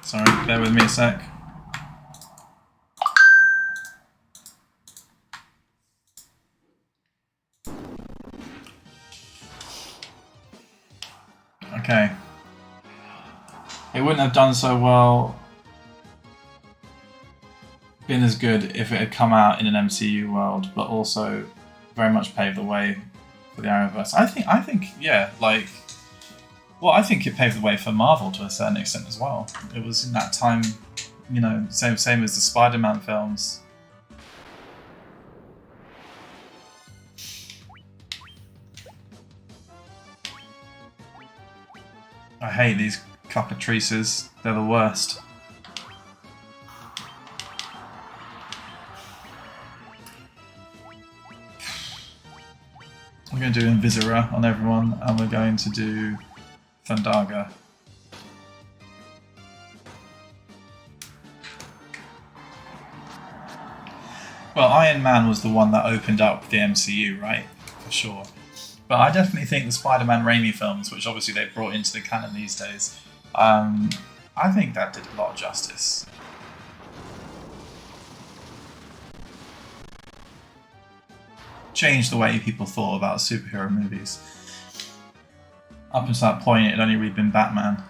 Speaker 1: Sorry, bear with me a sec. Okay. It wouldn't have done so well, been as good if it had come out in an MCU world, but also very much paved the way for the Arrowverse. I think, yeah, like, well, I think it paved the way for Marvel to a certain extent as well. It was in that time, you know, same as the Spider-Man films. I hate these cockatrices. They're the worst. We're going to do Invisera on everyone, and we're going to do Thundaga. Well, Iron Man was the one that opened up the MCU, right? For sure. But I definitely think the Spider-Man Raimi films, which obviously they've brought into the canon these days, I think that did a lot of justice. Changed the way people thought about superhero movies. Up until that point, it had only really been Batman.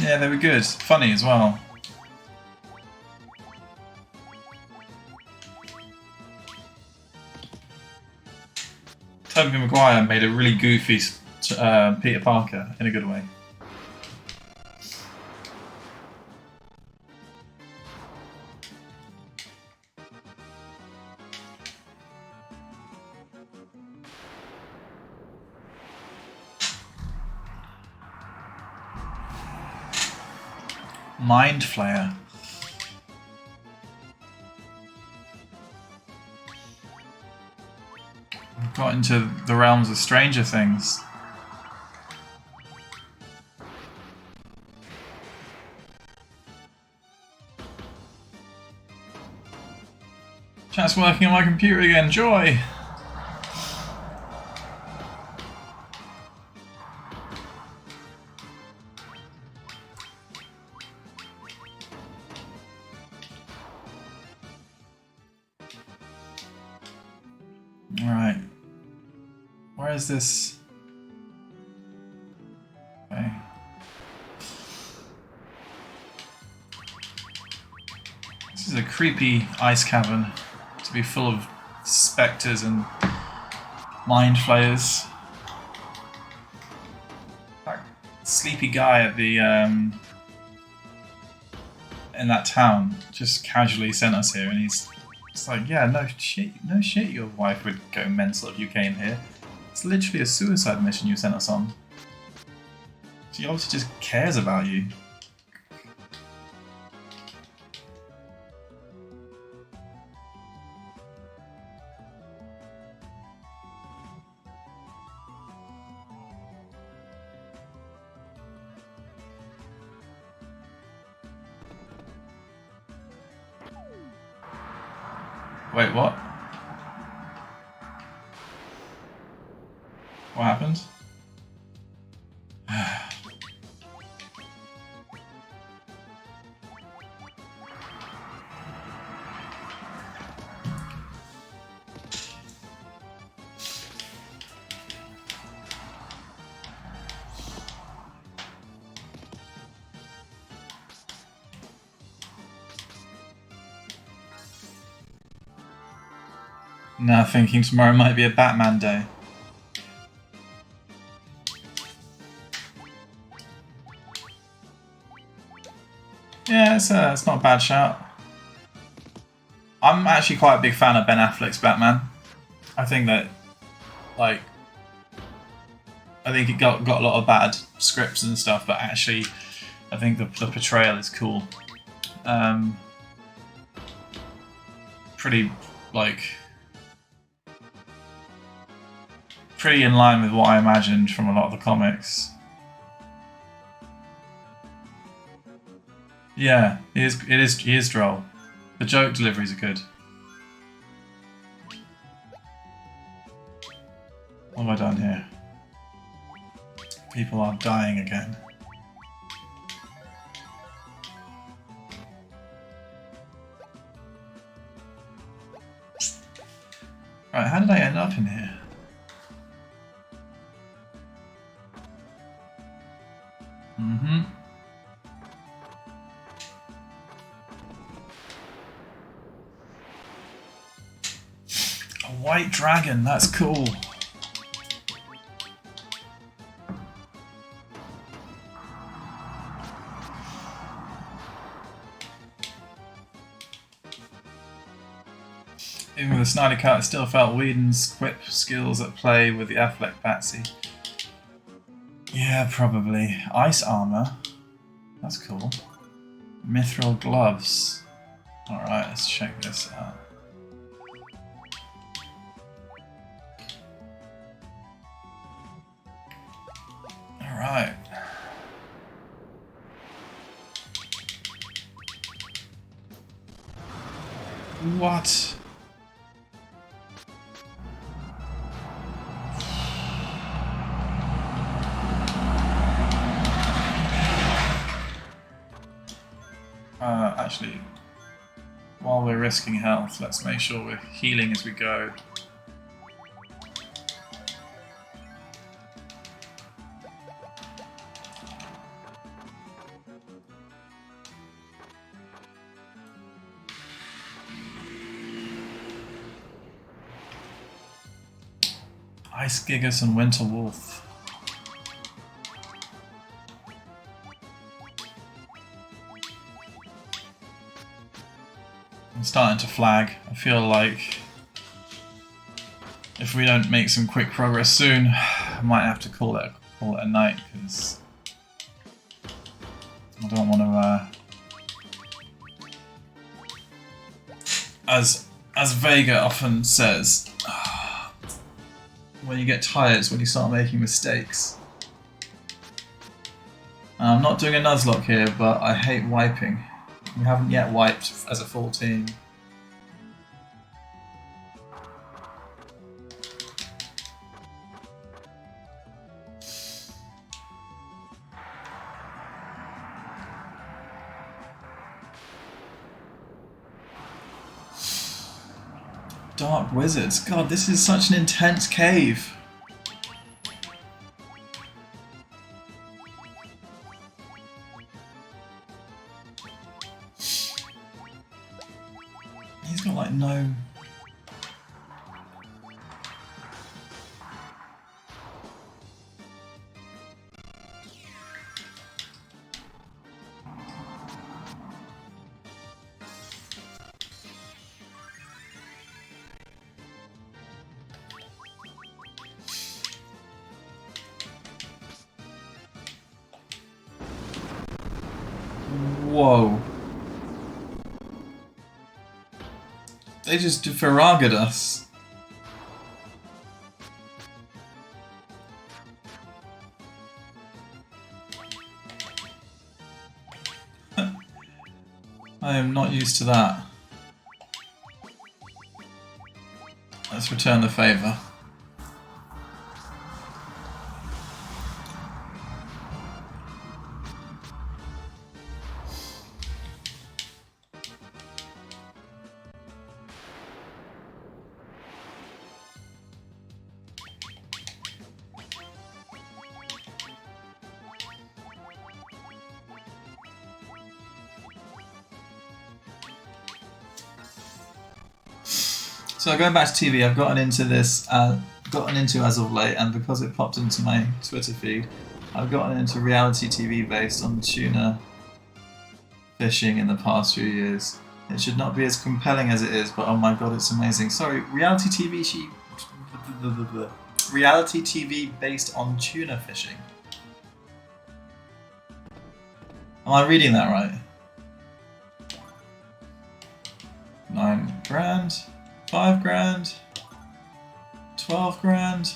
Speaker 1: Yeah, they were good. Funny as well. Tobey Maguire made a really goofy Peter Parker in a good way. Mind Flayer. Got into the realms of Stranger Things. Chat's working on my computer again. Joy! Alright. Where is this? Okay. This is a creepy ice cavern to be full of spectres and mind flayers. That sleepy guy at the in that town just casually sent us here, and he's it's like, yeah, no shit, your wife would go mental if you came here. It's literally a suicide mission you sent us on. She obviously just cares about you. Wait, what? What happened? Now thinking tomorrow might be a Batman day. Yeah, it's not a bad shout. I'm actually quite a big fan of Ben Affleck's Batman. I think that, like, I think it got a lot of bad scripts and stuff, but actually, I think the portrayal is cool. Pretty, like, pretty in line with what I imagined from a lot of the comics. Yeah, he is droll. The joke deliveries are good. What have I done here? People are dying again. Right, how did I end up in here? A white dragon, that's cool. Even with the Snyder Cut, it still felt Whedon's quip skills at play with the Affleck Patsy. Yeah, probably. Ice armor. That's cool. Mithril gloves. Alright, let's check this out. Alright. What? Actually, while we're risking health, let's make sure we're healing as we go. Ice Gigas and Winter Wolf. I'm starting to flag. I feel like if we don't make some quick progress soon, I might have to call it a night, because I don't want to. As Vega often says, when you get tired, it's when you start making mistakes. I'm not doing a Nuzlocke here, but I hate wiping. We haven't yet wiped as a full team. Dark wizards. God, this is such an intense cave. He's got like no... Whoa. They just farraged us. I am not used to that. Let's return the favour. So going back to TV, I've gotten into this, as of late, and because it popped into my Twitter feed, I've gotten into reality TV based on tuna fishing in the past few years. It should not be as compelling as it is, but oh my god, it's amazing. Sorry, reality TV based on tuna fishing. Am I reading that right? 9 grand. 5 grand, 12 grand,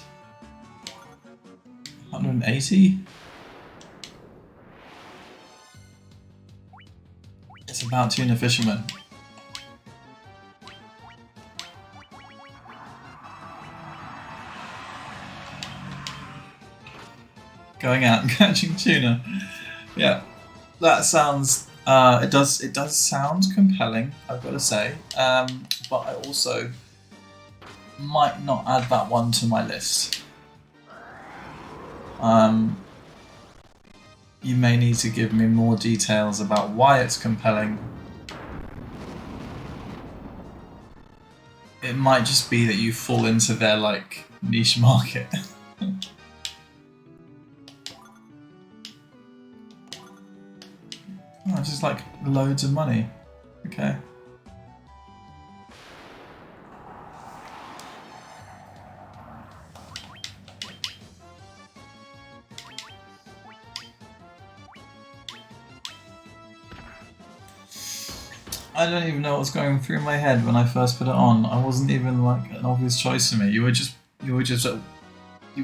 Speaker 1: 180. It's about tuna fishermen. Going out and catching tuna. Yeah, that sounds. It does sound compelling, I've got to say, but I also might not add that one to my list. You may need to give me more details about why it's compelling. It might just be that you fall into their like niche market. Oh, just like loads of money. Okay. I don't even know what was going through my head when I first put it on. I wasn't even like an obvious choice for me. You were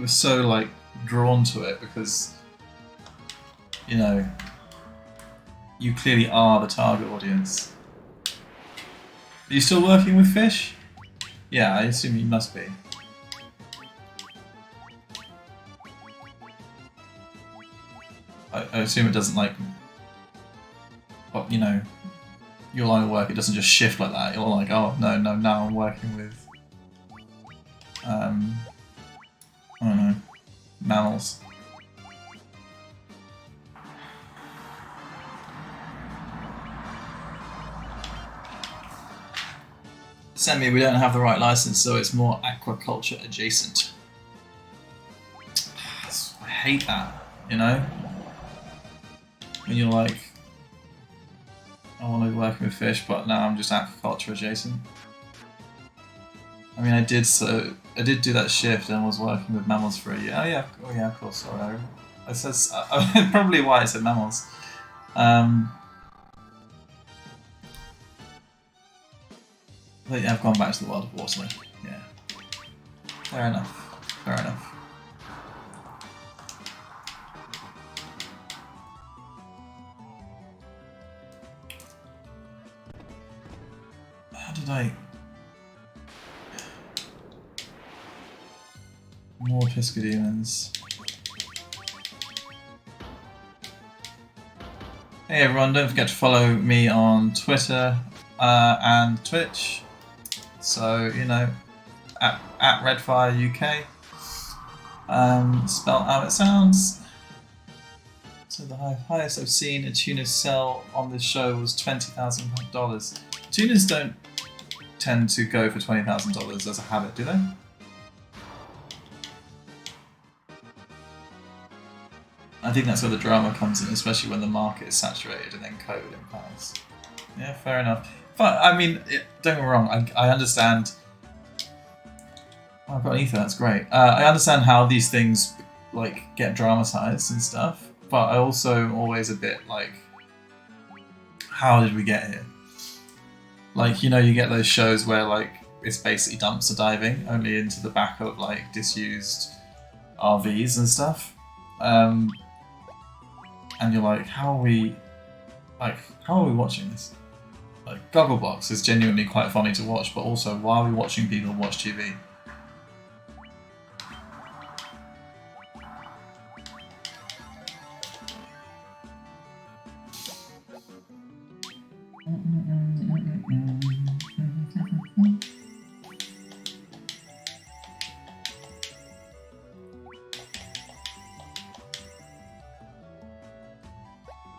Speaker 1: so like drawn to it because, you know, you clearly are the target audience. Are you still working with fish? Yeah, I assume you must be. I assume it doesn't like, well, you know, your line of work, it doesn't just shift like that. You're like, oh no, now I'm working with, I don't know, mammals. Send me, we don't have the right license, so it's more aquaculture adjacent. I hate that, you know? When you're like, I want to work with fish, but now I'm just aquaculture adjacent. I mean, I did do that shift and was working with mammals for a year. Oh yeah, of course. Sorry, I said probably why I said mammals. But yeah, I've gone back to the world of water. Yeah, fair enough. Fair enough. How did I... More Piscademons. Hey everyone, don't forget to follow me on Twitter and Twitch. So, you know, at Redfire UK. Spelled how it sounds. So the highest I've seen a tuner sell on this show was $20,000. Tuners don't tend to go for $20,000 as a habit, do they? I think that's where the drama comes in, especially when the market is saturated and then code implies. Yeah, fair enough. But, I mean, don't get me wrong, I understand... Oh, I've got an ether, that's great. I understand how these things, like, get dramatized and stuff, but I also am always a bit like, how did we get here? Like, you know, you get those shows where, like, it's basically dumpster diving, only into the back of, like, disused RVs and stuff. And you're like, how are we watching this? Like, Gogglebox is genuinely quite funny to watch, but also, why are we watching people watch TV?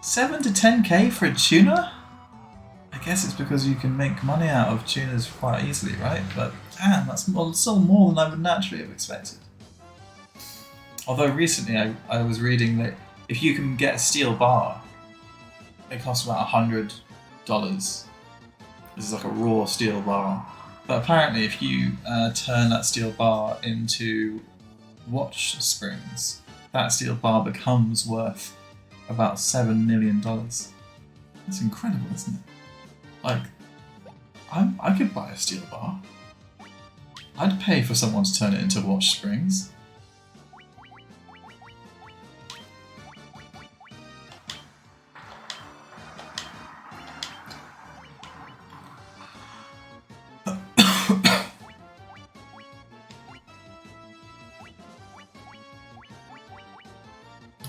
Speaker 1: $7 to $10K for a tuner? I guess it's because you can make money out of tuners quite easily, right? But damn, that's still more than I would naturally have expected. Although recently I was reading that if you can get a steel bar, it costs about $100. This is like a raw steel bar. But apparently if you turn that steel bar into watch springs, that steel bar becomes worth about $7 million. That's incredible, isn't it? Like, I could buy a steel bar. I'd pay for someone to turn it into watch springs.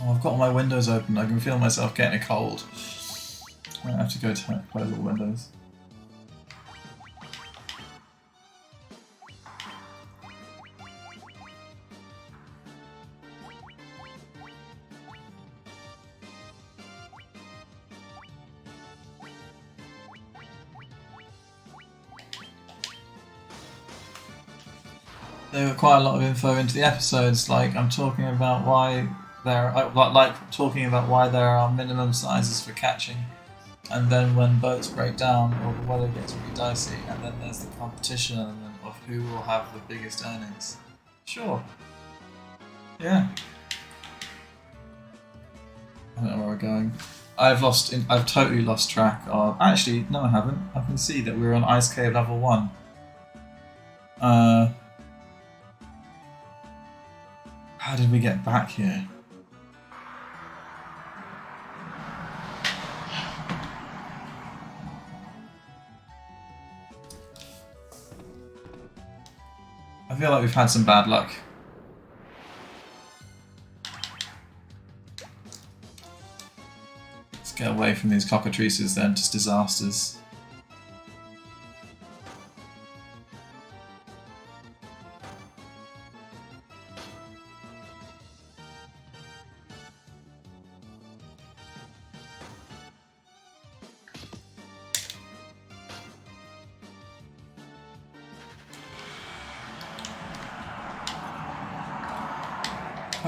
Speaker 1: Oh, I've got all my windows open. I can feel myself getting a cold. I have to go to close all the windows. There were quite a lot of info into the episodes, like I'm talking about why there are, talking about why there are minimum sizes for catching, and then when boats break down or the weather gets really dicey, and then there's the competition element of who will have the biggest earnings. Sure. Yeah. I don't know where we're going. I've totally lost track of... Actually, no I haven't. I can see that we're on Ice Cave level 1. How did we get back here? I feel like we've had some bad luck. Let's get away from these cockatrices then, just disasters.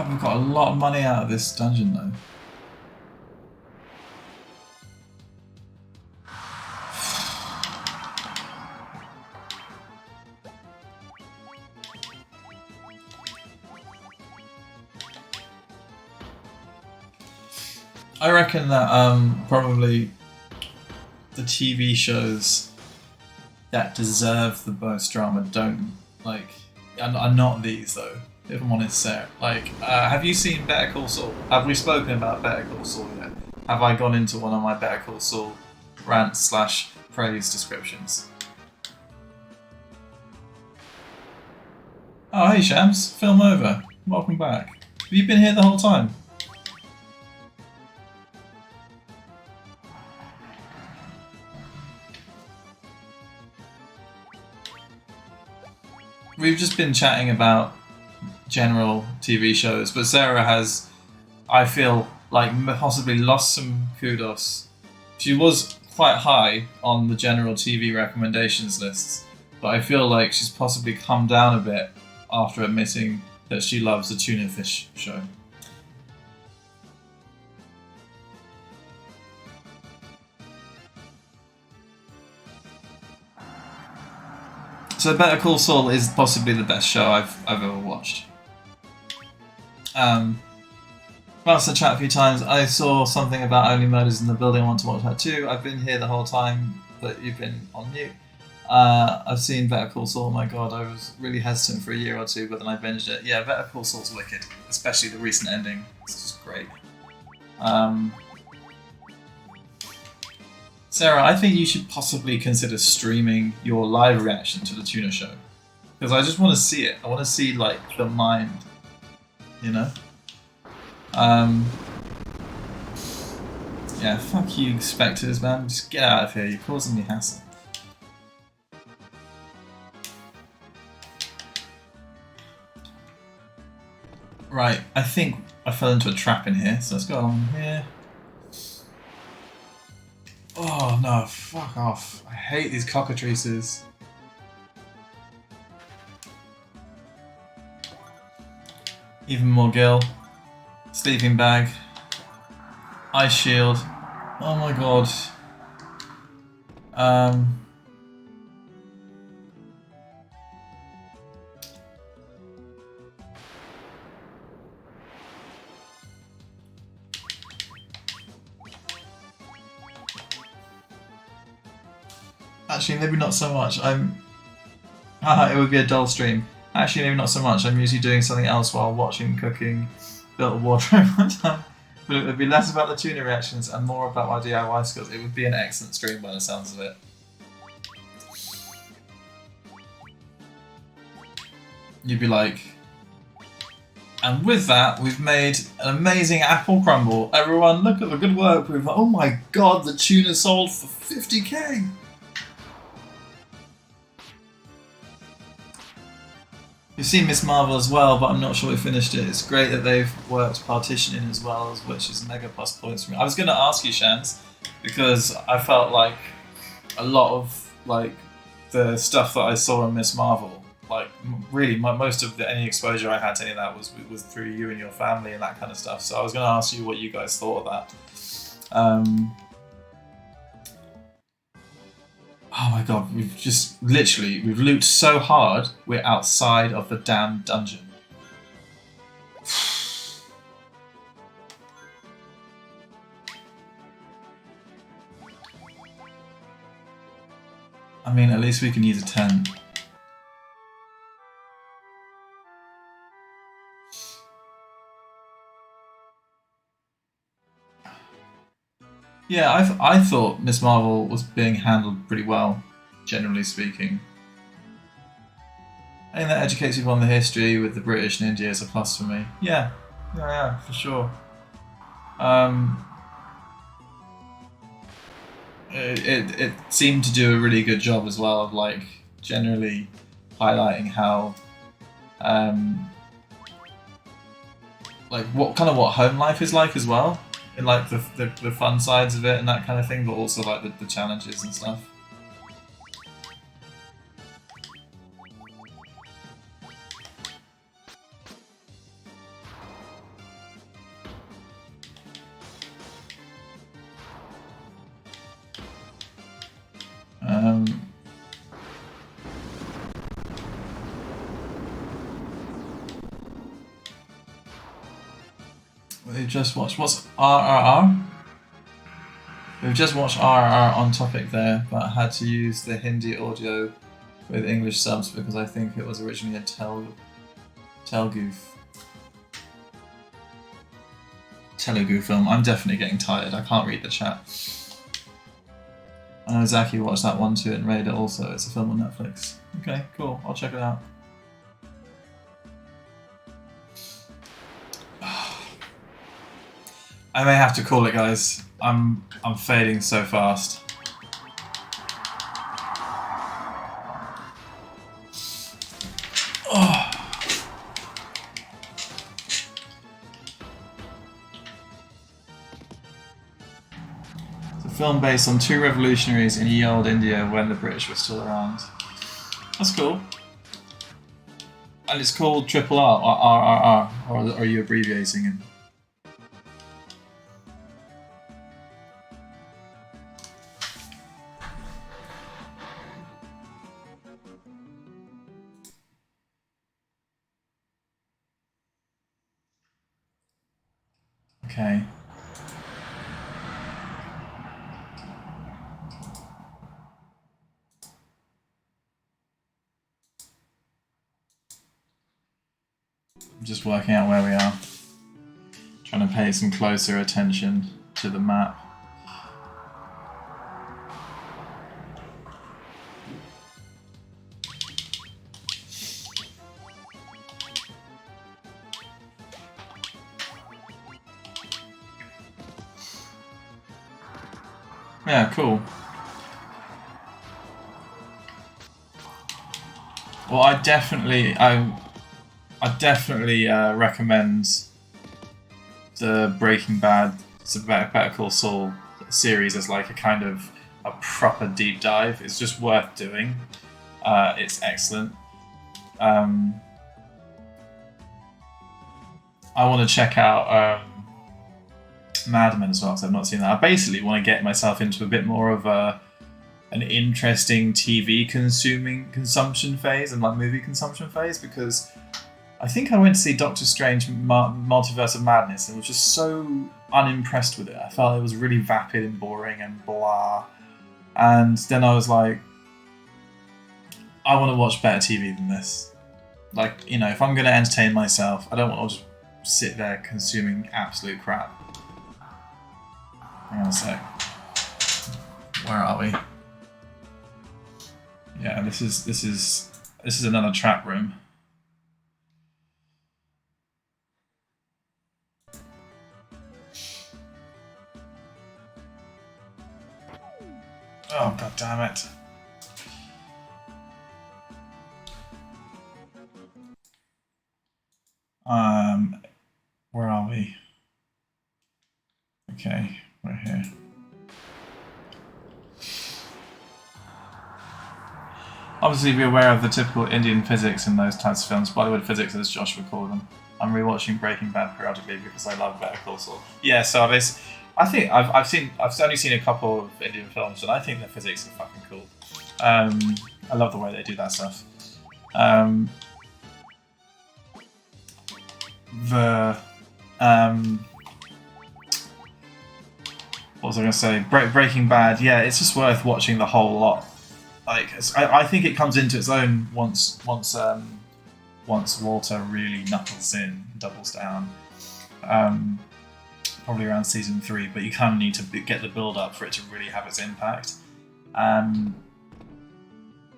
Speaker 1: We've got a lot of money out of this dungeon though. I reckon that probably the TV shows that deserve the most drama don't are not these though. if I'm honest, Sarah. Like, have you seen Better Call Saul? Have we spoken about Better Call Saul yet? Have I gone into one of my Better Call Saul rants slash praise descriptions? Oh, hey Shams, film over. Welcome back. Have you been here the whole time? We've just been chatting about general TV shows, but Sarah has, I feel, like possibly lost some kudos. She was quite high on the general TV recommendations lists, but I feel like she's possibly come down a bit after admitting that she loves the tuna fish show. So Better Call Saul is possibly the best show I've ever watched. Whilst I chat a few times, I saw something about Only Murders in the Building. I want to watch that too. I've been here the whole time, but you've been on mute. I've seen Better Call Saul. My God, I was really hesitant for a year or two, but then I binged it. Yeah, Better Call Saul's wicked, especially the recent ending. It's just great. Sarah, I think you should possibly consider streaming your live reaction to the tuna show, because I just want to see it. I want to see like the mind, you know. Yeah, fuck you, spectators, man. Just get out of here. You're causing me hassle. Right, I think I fell into a trap in here, so let's go along here. Oh no, fuck off. I hate these cockatrices. Even more gill. Sleeping bag. Ice shield. Oh my god. Actually, maybe not so much. It would be a dull stream. Actually, maybe not so much. I'm usually doing something else while watching, cooking, built a wardrobe one time. But it would be less about the tuna reactions and more about my DIY skills. It would be an excellent stream by the sounds of it. You'd be like, and with that, we've made an amazing apple crumble. Everyone, look at the good work we've done. Oh my god, the tuna sold for 50k! You've seen Miss Marvel as well, but I'm not sure we finished it. It's great that they've worked partitioning as well, which is mega plus points for me. I was going to ask you, Shans, because I felt like a lot of like the stuff that I saw in Miss Marvel, like really most of any exposure I had to any of that was through you and your family and that kind of stuff. So I was going to ask you what you guys thought of that. Oh my god, we've just literally, we've looped so hard, we're outside of the damn dungeon. I mean, at least we can use a tent. Yeah, I thought Miss Marvel was being handled pretty well, generally speaking. I think that educates people on the history with the British and India is a plus for me. Yeah, for sure. It seemed to do a really good job as well of like generally highlighting how like what home life is like as well. And like the fun sides of it and that kind of thing, but also like the challenges and stuff. We've just watched, what's RRR? We've just watched RRR on topic there, but I had to use the Hindi audio with English subs because I think it was originally a Telugu. Telugu film. I'm definitely getting tired. I can't read the chat. I know Zaki watched that one too and rated it also. It's a film on Netflix. Okay, cool. I'll check it out. I may have to call it, guys. I'm fading so fast. Oh. It's a film based on two revolutionaries in ye old India when the British were still around. That's cool. And it's called Triple R, or RRR, or are you abbreviating it? Okay. I'm just working out where we are. Trying to pay some closer attention to the map. Yeah, cool. Well, I definitely recommend the Breaking Bad, Better Call Saul series as like a kind of a proper deep dive. It's just worth doing. It's excellent. I want to check out Mad Men as well, because I've not seen that. I basically want to get myself into a bit more of an interesting TV consumption phase and like movie consumption phase, because I think I went to see Doctor Strange Multiverse of Madness and was just so unimpressed with it. I felt it was really vapid and boring and blah. And then I was like, I want to watch better TV than this. Like, you know, if I'm going to entertain myself, I don't want to just sit there consuming absolute crap. Hang on a sec. Where are we? Yeah, this is another trap room. Oh, god damn it. Where are we? Okay, we're here. Obviously be aware of the typical Indian physics in those types of films. Bollywood physics, as Josh would call them. I'm rewatching Breaking Bad periodically because I love Better Call Saul. Yeah, so I think I've only seen a couple of Indian films, and I think the physics are fucking cool. I love the way they do that stuff. What was I going to say? Breaking Bad. Yeah, it's just worth watching the whole lot. Like, I think it comes into its own once Walter really knuckles in, doubles down. Probably around season 3, but you kind of need to get the build up for it to really have its impact. But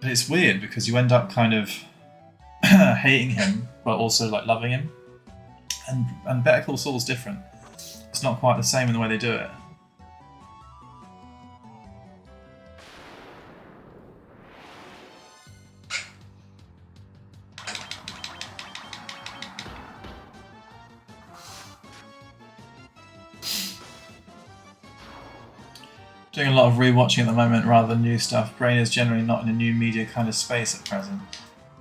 Speaker 1: it's weird because you end up kind of hating him, but also like loving him. And Better Call Saul's different. It's not quite the same in the way they do it. Doing a lot of rewatching at the moment rather than new stuff. Brain is generally not in a new media kind of space at present.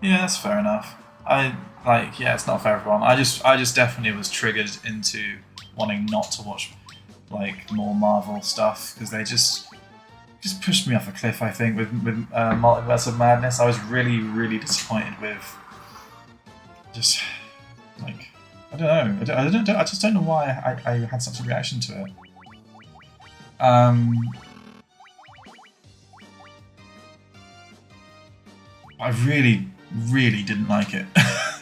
Speaker 1: Yeah, that's fair enough. It's not for everyone. I just definitely was triggered into wanting not to watch like more Marvel stuff because they just pushed me off a cliff. I think with Multiverse of Madness, I was really disappointed with just like I don't know. I just don't know why I had such a reaction to it. I really didn't like it.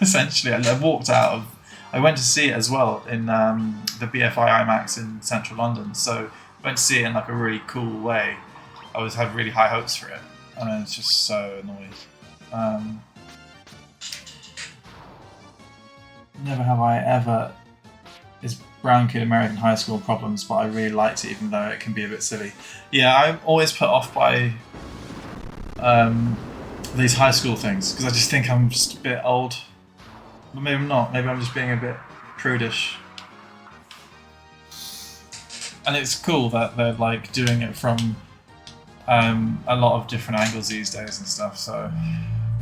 Speaker 1: essentially. I walked out of. I went to see it as well in the BFI IMAX in central London. So I went to see it in like a really cool way. I had really high hopes for it, and I was just so annoyed. Never have I ever. Is Brown Kid American High School problems, but I really liked it, even though it can be a bit silly. Yeah, I'm always put off by these high school things because I just think I'm just a bit old. But maybe I'm not. Maybe I'm just being a bit prudish. And it's cool that they're like doing it from a lot of different angles these days and stuff. So,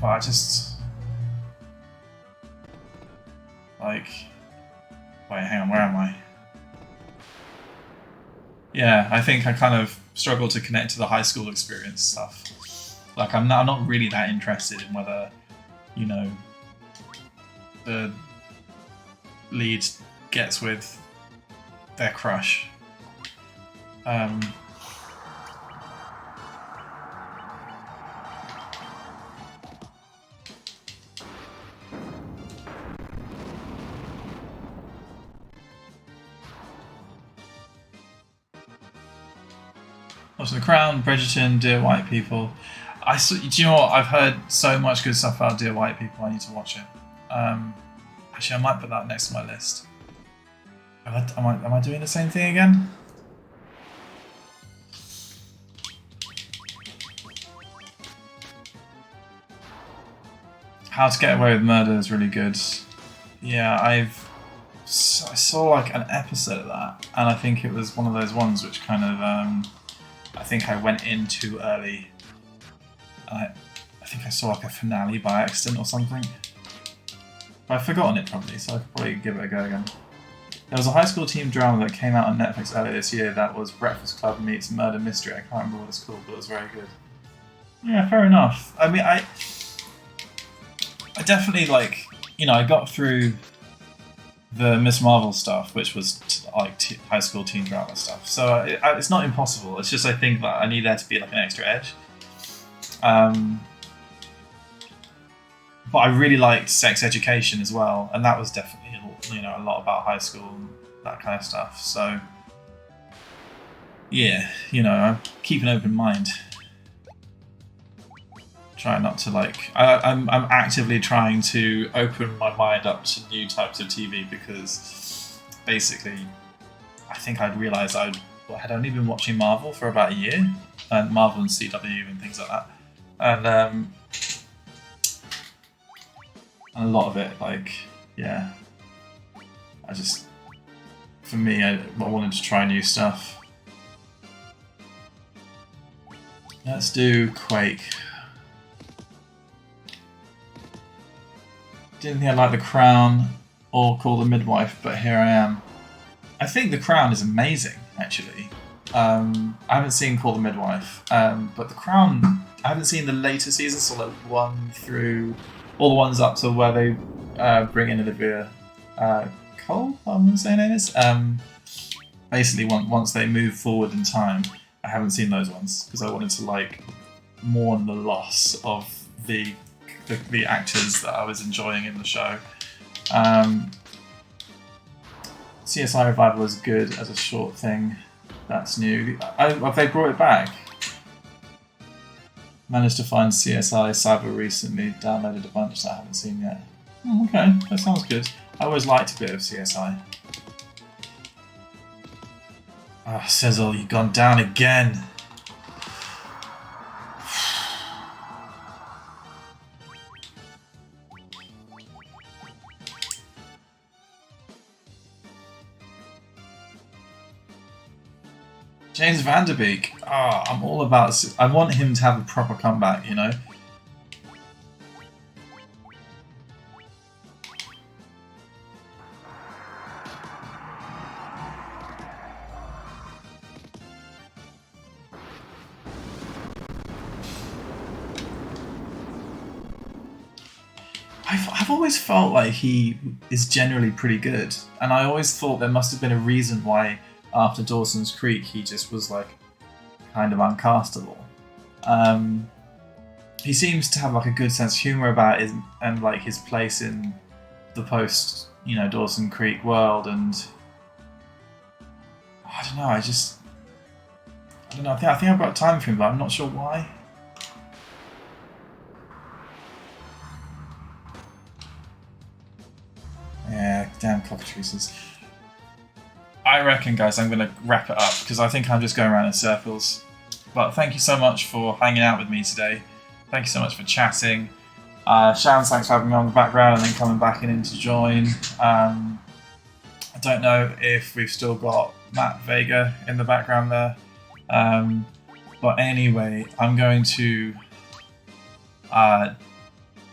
Speaker 1: but I just like. Wait, hang on, where am I? Yeah, I think I kind of struggle to connect to the high school experience stuff. Like, I'm not really that interested in whether, you know, the lead gets with their crush. Also, The Crown, Bridgerton, Dear White People. Do you know what? I've heard so much good stuff about Dear White People. I need to watch it. Actually, I might put that next to my list. Am I doing the same thing again? How to Get Away with Murder is really good. Yeah, I saw like an episode of that, and I think it was one of those ones which kind of I think I went in too early. I think I saw like a finale by accident or something. But I've forgotten it probably, so I could probably give it a go again. There was a high school team drama that came out on Netflix earlier this year that was Breakfast Club meets Murder Mystery. I can't remember what it's called, but it was very good. Yeah, fair enough. I mean, I definitely like, you know, I got through the Miss Marvel stuff, which was like high school teen drama stuff. So it's not impossible. It's just I think that I need there to be like an extra edge. But I really liked Sex Education as well, and that was definitely, you know, a lot about high school and that kind of stuff. So yeah, you know, I keep an open mind. Try not to like. I'm actively trying to open my mind up to new types of TV because basically, I think I'd realised I had only been watching Marvel for about a year, and Marvel and CW and things like that, and a lot of it, like, yeah, I just, for me, I wanted to try new stuff. Let's do Quake. Didn't think I'd like The Crown or Call the Midwife, but here I am. I think The Crown is amazing, actually. I haven't seen Call the Midwife, but The Crown, I haven't seen the later seasons, so like 1 through all the ones up to where they bring in Olivia Cole, I'm going to say her name is. Basically, once they move forward in time, I haven't seen those ones because I wanted to like mourn the loss of the actors that I was enjoying in the show. CSI Revival is good as a short thing. That's new. Have they brought it back? Managed to find CSI Cyber recently. Downloaded a bunch that I haven't seen yet. Oh, okay, that sounds good. I always liked a bit of CSI. Ah, Sizzle, you've gone down again. James Van Der Beek. Ah, I'm all about. I want him to have a proper comeback, you know. I've always felt like he is generally pretty good, and I always thought there must have been a reason why after Dawson's Creek he just was like kind of uncastable. He seems to have like a good sense of humor about it and like his place in the post, Dawson Creek world, and I don't know. I don't know. I think I've got time for him, but I'm not sure why. Yeah, damn cockatrices. I reckon, guys, I'm going to wrap it up because I think I'm just going around in circles. But thank you so much for hanging out with me today. Thank you so much for chatting. Sharon, thanks for having me on the background and then coming back in to join. I don't know if we've still got Matt Vega in the background there. But anyway, I'm going to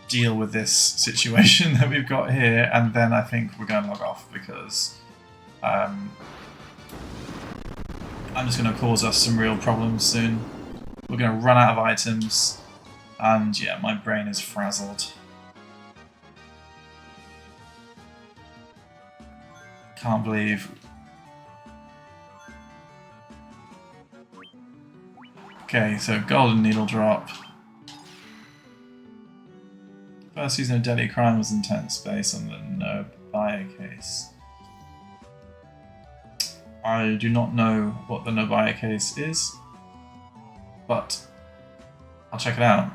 Speaker 1: deal with this situation that we've got here, and then I think we're going to log off because I'm just going to cause us some real problems soon. We're going to run out of items, and yeah, my brain is frazzled. Can't believe. Okay, so golden needle drop. First season of Deadly Crime was intense based on the Nobaya case. I do not know what the Nobaya case is, but I'll check it out.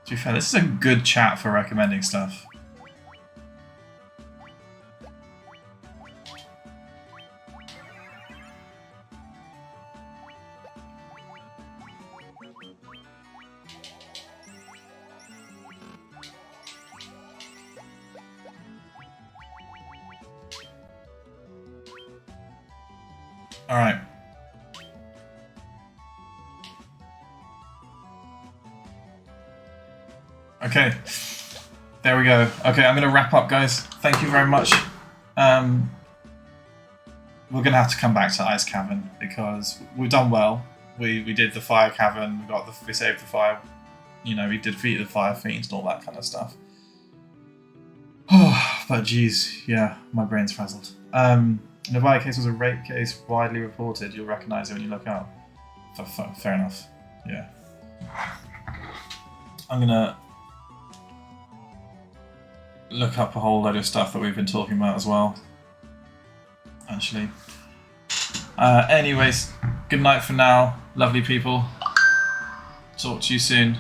Speaker 1: To be fair, this is a good chat for recommending stuff. Alright. Okay. There we go. Okay, I'm going to wrap up, guys. Thank you very much. We're going to have to come back to Ice Cavern because we've done well. We did the Fire Cavern, we saved the fire, we defeated the Fire Fiends and all that kind of stuff. But geez, yeah, my brain's frazzled. Nobaya case was a rape case widely reported. You'll recognise it when you look up. Fair enough. Yeah. I'm gonna look up a whole load of stuff that we've been talking about as well. Actually. Anyways, good night for now. Lovely people. Talk to you soon.